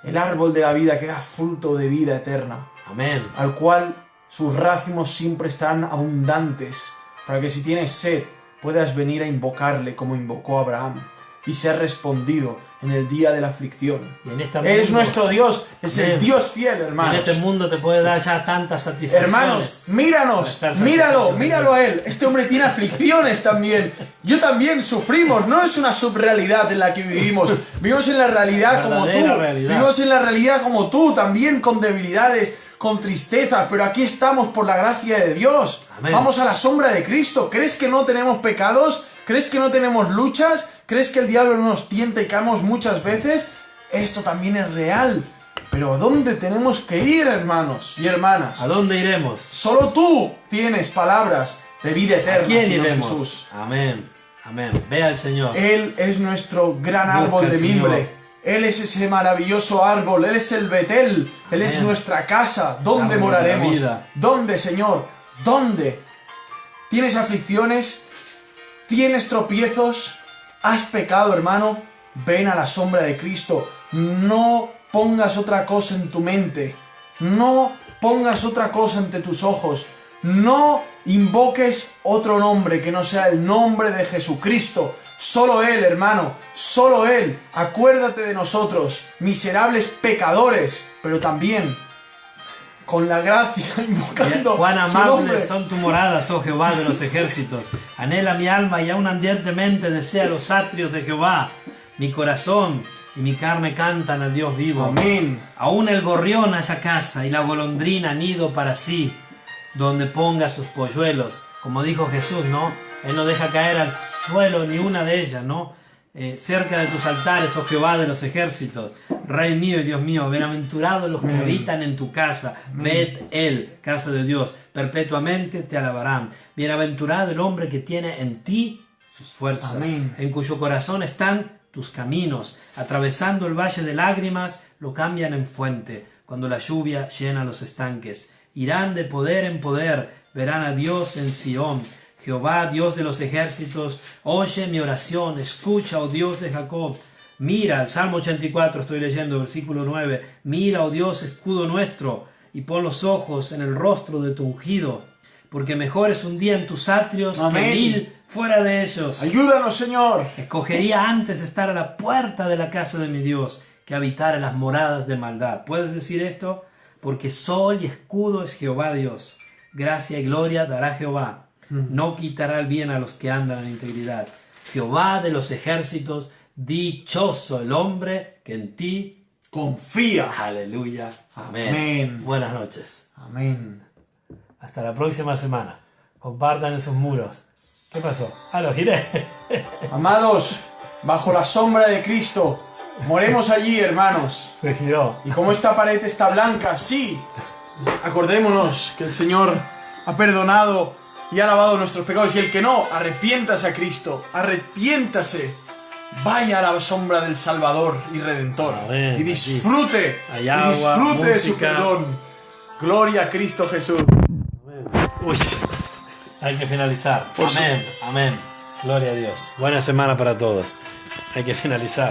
el árbol de la vida que da fruto de vida eterna, Amén. al cual sus racimos siempre estarán abundantes, para que si tienes sed puedas venir a invocarle como invocó Abraham y ser respondido en el día de la aflicción. Y en este Él es mundo- nuestro Dios, es el Amén. Dios fiel, En hermanos. este mundo te puede dar ya tantas satisfacciones. Hermanos, Para míranos, estar míralo, satisfechos. míralo a él. Este hombre tiene aflicciones también. Yo también sufrimos, no es una subrealidad en la que vivimos. Vivimos en la realidad como tú. Verdadera realidad. Vivimos en la realidad como tú, también con debilidades, con tristezas, pero aquí estamos por la gracia de Dios. Amén. Vamos a la sombra de Cristo. ¿Crees que no tenemos pecados? ¿Crees que no tenemos luchas? ¿Crees que el diablo nos tienta y caemos muchas veces? Esto también es real. Pero ¿a dónde tenemos que ir, hermanos y hermanas? ¿A dónde iremos? Solo tú tienes palabras de vida ¿A eterna, quién Señor iremos? Jesús. Amén. Amén. Ve al Señor. Él es nuestro gran Busca árbol al de Señor. mimbre. Él es ese maravilloso árbol. Él es el Betel. Él es Amén. nuestra casa. ¿Dónde Árbol de la moraremos? vida. ¿Dónde, Señor? ¿Dónde? ¿Tienes aflicciones? ¿Tienes tropiezos? ¿Has pecado, hermano? Ven a la sombra de Cristo. No pongas otra cosa en tu mente. No pongas otra cosa ante tus ojos. No invoques otro nombre que no sea el nombre de Jesucristo. Solo Él, hermano, solo Él. Acuérdate de nosotros, miserables pecadores, pero también con la gracia, invocando Cuán su nombre. amables son tus moradas, oh Jehová de los ejércitos. Anhela mi alma y aún ardientemente desea los atrios de Jehová. Mi corazón y mi carne cantan al Dios vivo. Amén. Aún el gorrión haya casa y la golondrina nido para sí, donde ponga sus polluelos. Como dijo Jesús, ¿no? Él no deja caer al suelo ni una de ellas, ¿no? Cerca de tus altares, oh Jehová de los ejércitos, Rey mío y Dios mío, bienaventurados los que habitan en tu casa, Bet El, casa de Dios, perpetuamente te alabarán. Bienaventurado el hombre que tiene en ti sus fuerzas, Amén. en cuyo corazón están tus caminos. Atravesando el valle de lágrimas, lo cambian en fuente, cuando la lluvia llena los estanques. Irán de poder en poder, verán a Dios en Sión. Jehová, Dios de los ejércitos, oye mi oración, escucha, oh Dios de Jacob. Mira, el Salmo 84 estoy leyendo, versículo 9. Mira, oh Dios, escudo nuestro, y pon los ojos en el rostro de tu ungido. porque mejor es un día en tus atrios Amén. que 1000 fuera de ellos. Ayúdanos, Señor. Escogería antes estar a la puerta de la casa de mi Dios que habitar en las moradas de maldad. ¿Puedes decir esto? Porque sol y escudo es Jehová Dios. Gracia y gloria dará Jehová. No quitará el bien a los que andan en integridad. Jehová de los ejércitos, dichoso el hombre que en ti Confía. aleluya. Amén. Amén. Buenas noches. Amén. Hasta la próxima semana. Compartan esos muros. ¿Qué pasó? Ah, lo giré. Amados, bajo la sombra de Cristo, moremos allí, hermanos. Se giró. Y como esta pared está blanca, sí, acordémonos que el Señor ha perdonado y ha lavado nuestros pecados. Y el que no, arrepiéntase a Cristo, arrepiéntase. Vaya a la sombra del Salvador y Redentor. Amén. Y disfrute, Hay y agua, disfrute de su música. perdón. Gloria a Cristo Jesús. Uy, hay que finalizar. Por Amén, amén. Gloria a Dios. Buena semana para todos. Hay que finalizar.